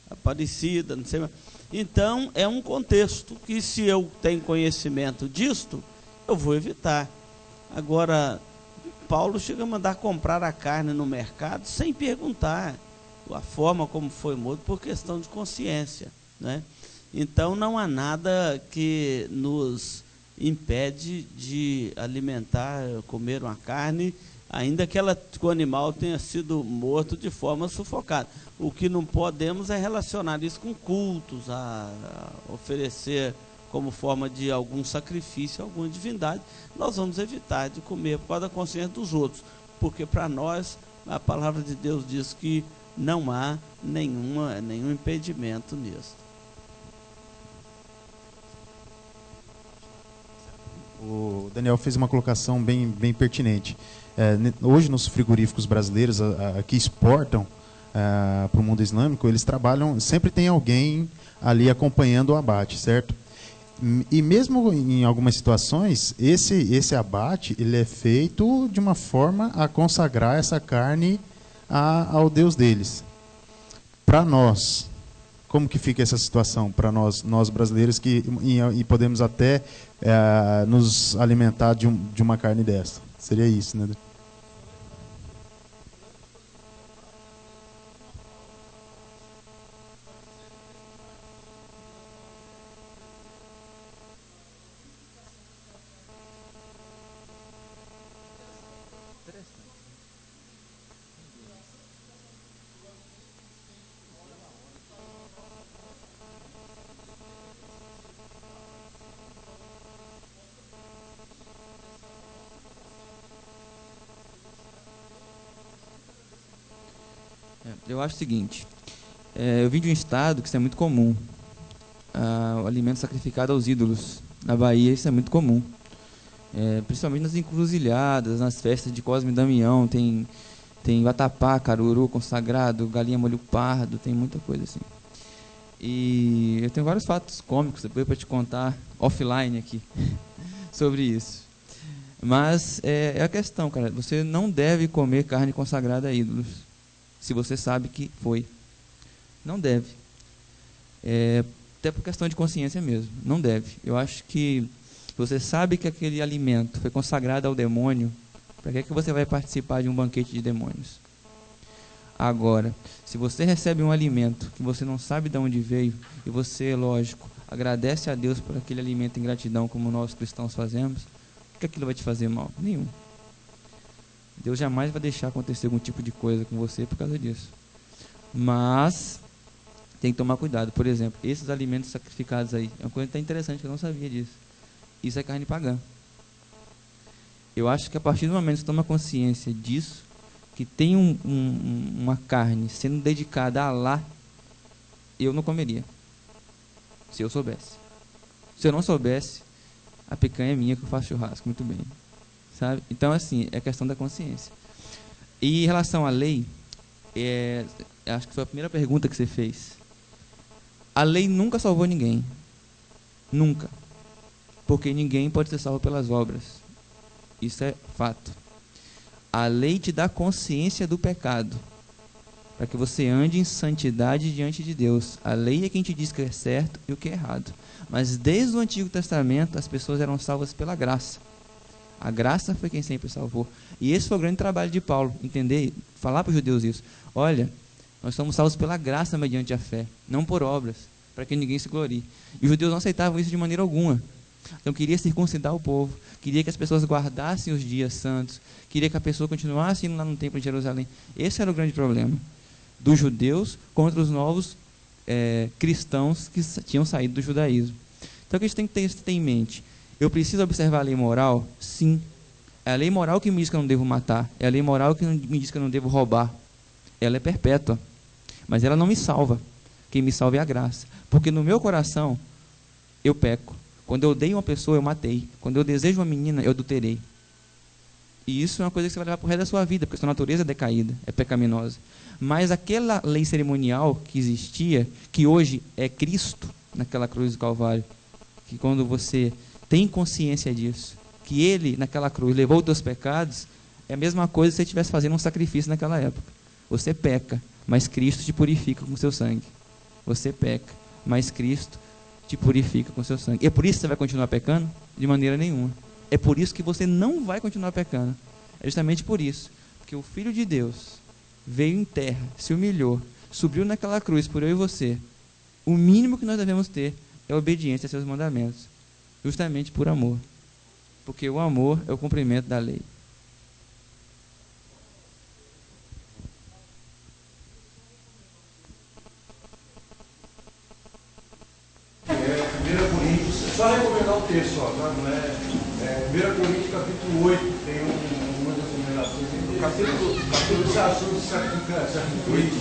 Aparecida, não sei mais. Então é um contexto que, se eu tenho conhecimento disto, eu vou evitar. Agora, Paulo chega a mandar comprar a carne no mercado sem perguntar a forma como foi morto, por questão de consciência, né? Então não há nada que nos impede de alimentar, comer uma carne, ainda que o animal tenha sido morto de forma sufocada. O que não podemos é relacionar isso com cultos, a oferecer como forma de algum sacrifício, alguma divindade. Nós vamos evitar de comer por causa da consciência dos outros, porque para nós a palavra de Deus diz que não há nenhum impedimento nisso. O Daniel fez uma colocação bem pertinente. Hoje, nos frigoríficos brasileiros que exportam para o mundo islâmico, eles trabalham, sempre tem alguém ali acompanhando o abate, certo? E mesmo em algumas situações, esse abate ele é feito de uma forma a consagrar essa carne ao Deus deles. Para nós, como que fica essa situação para nós brasileiros e podemos até nos alimentar de uma carne dessa? Seria isso, né? Eu acho o seguinte, eu vim de um estado que isso é muito comum, o alimento sacrificado aos ídolos. Na Bahia isso é muito comum, principalmente nas encruzilhadas, nas festas de Cosme e Damião, tem vatapá, caruru consagrado, galinha molho pardo, tem muita coisa assim. E eu tenho vários fatos cômicos depois para te contar offline aqui sobre isso. Mas é a questão, cara, você não deve comer carne consagrada a ídolos. Se você sabe que foi. Não deve. Até por questão de consciência mesmo. Não deve. Eu acho que você sabe que aquele alimento foi consagrado ao demônio, para que você vai participar de um banquete de demônios? Agora, se você recebe um alimento que você não sabe de onde veio, e você, lógico, agradece a Deus por aquele alimento em gratidão, como nós cristãos fazemos, o que aquilo vai te fazer mal? Nenhum. Deus jamais vai deixar acontecer algum tipo de coisa com você por causa disso. Mas tem que tomar cuidado. Por exemplo, esses alimentos sacrificados aí, é uma coisa até interessante que eu não sabia disso. Isso é carne pagã. Eu acho que a partir do momento que você toma consciência disso, que tem uma carne sendo dedicada a Alá, eu não comeria. Se eu soubesse. Se eu não soubesse, a picanha é minha que eu faço churrasco muito bem. Sabe? Então, assim, é questão da consciência. E em relação à lei, acho que foi a primeira pergunta que você fez. A lei nunca salvou ninguém. Nunca. Porque ninguém pode ser salvo pelas obras. Isso é fato. A lei te dá consciência do pecado, para que você ande em santidade diante de Deus. A lei é quem te diz o que é certo e o que é errado. Mas desde o Antigo Testamento, as pessoas eram salvas pela graça. A graça foi quem sempre salvou. E esse foi o grande trabalho de Paulo, entender, falar para os judeus isso. Olha, Nós somos salvos pela graça mediante a fé, não por obras, para que ninguém se glorie. E os judeus não aceitavam isso de maneira alguma. Então queria circuncidar o povo, queria que as pessoas guardassem os dias santos, queria que a pessoa continuasse indo lá no templo de Jerusalém. Esse era o grande problema dos judeus contra os novos cristãos que tinham saído do judaísmo. Então o que a gente tem que ter em mente? Eu preciso observar a lei moral? Sim. É a lei moral que me diz que eu não devo matar, é a lei moral que me diz que eu não devo roubar. Ela é perpétua, mas ela não me salva. Quem me salva é a graça, porque no meu coração eu peco. Quando eu odeio uma pessoa, eu matei. Quando eu desejo uma menina, eu adulterei. E isso é uma coisa que você vai levar para o resto da sua vida, porque sua natureza é decaída, é pecaminosa. Mas aquela lei cerimonial que existia, que hoje é Cristo naquela cruz do Calvário, que quando você tem consciência disso, que Ele naquela cruz levou os teus pecados, é a mesma coisa se você estivesse fazendo um sacrifício naquela época. Você peca, mas Cristo te purifica com o seu sangue. Você peca, mas Cristo te purifica com o seu sangue. E é por isso que você vai continuar pecando? De maneira nenhuma. É por isso que você não vai continuar pecando. É justamente por isso. Porque o Filho de Deus veio em terra, se humilhou, subiu naquela cruz por eu e você. O mínimo que nós devemos ter é obediência a seus mandamentos. Justamente por amor. Porque o amor é o cumprimento da lei. Só recomendar o texto, tá? Não é, 1 Coríntios capítulo 8, tem umas recomendações. O capítulo de assuntos sacrifício. 8,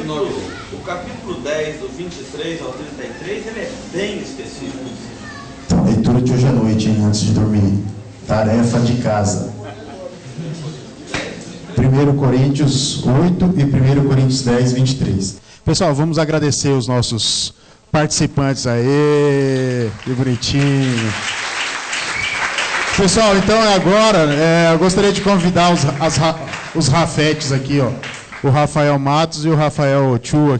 9. O capítulo 10, do 23 ao 33, ele é bem específico. Leitura de hoje à noite, hein, antes de dormir. Tarefa de casa. 1 Coríntios 8 e 1 Coríntios 10, 23. Pessoal, vamos agradecer os nossos participantes aí, que bonitinho. Pessoal, então agora eu gostaria de convidar os Rafetes aqui, ó, o Rafael Matos e o Rafael Chu aqui.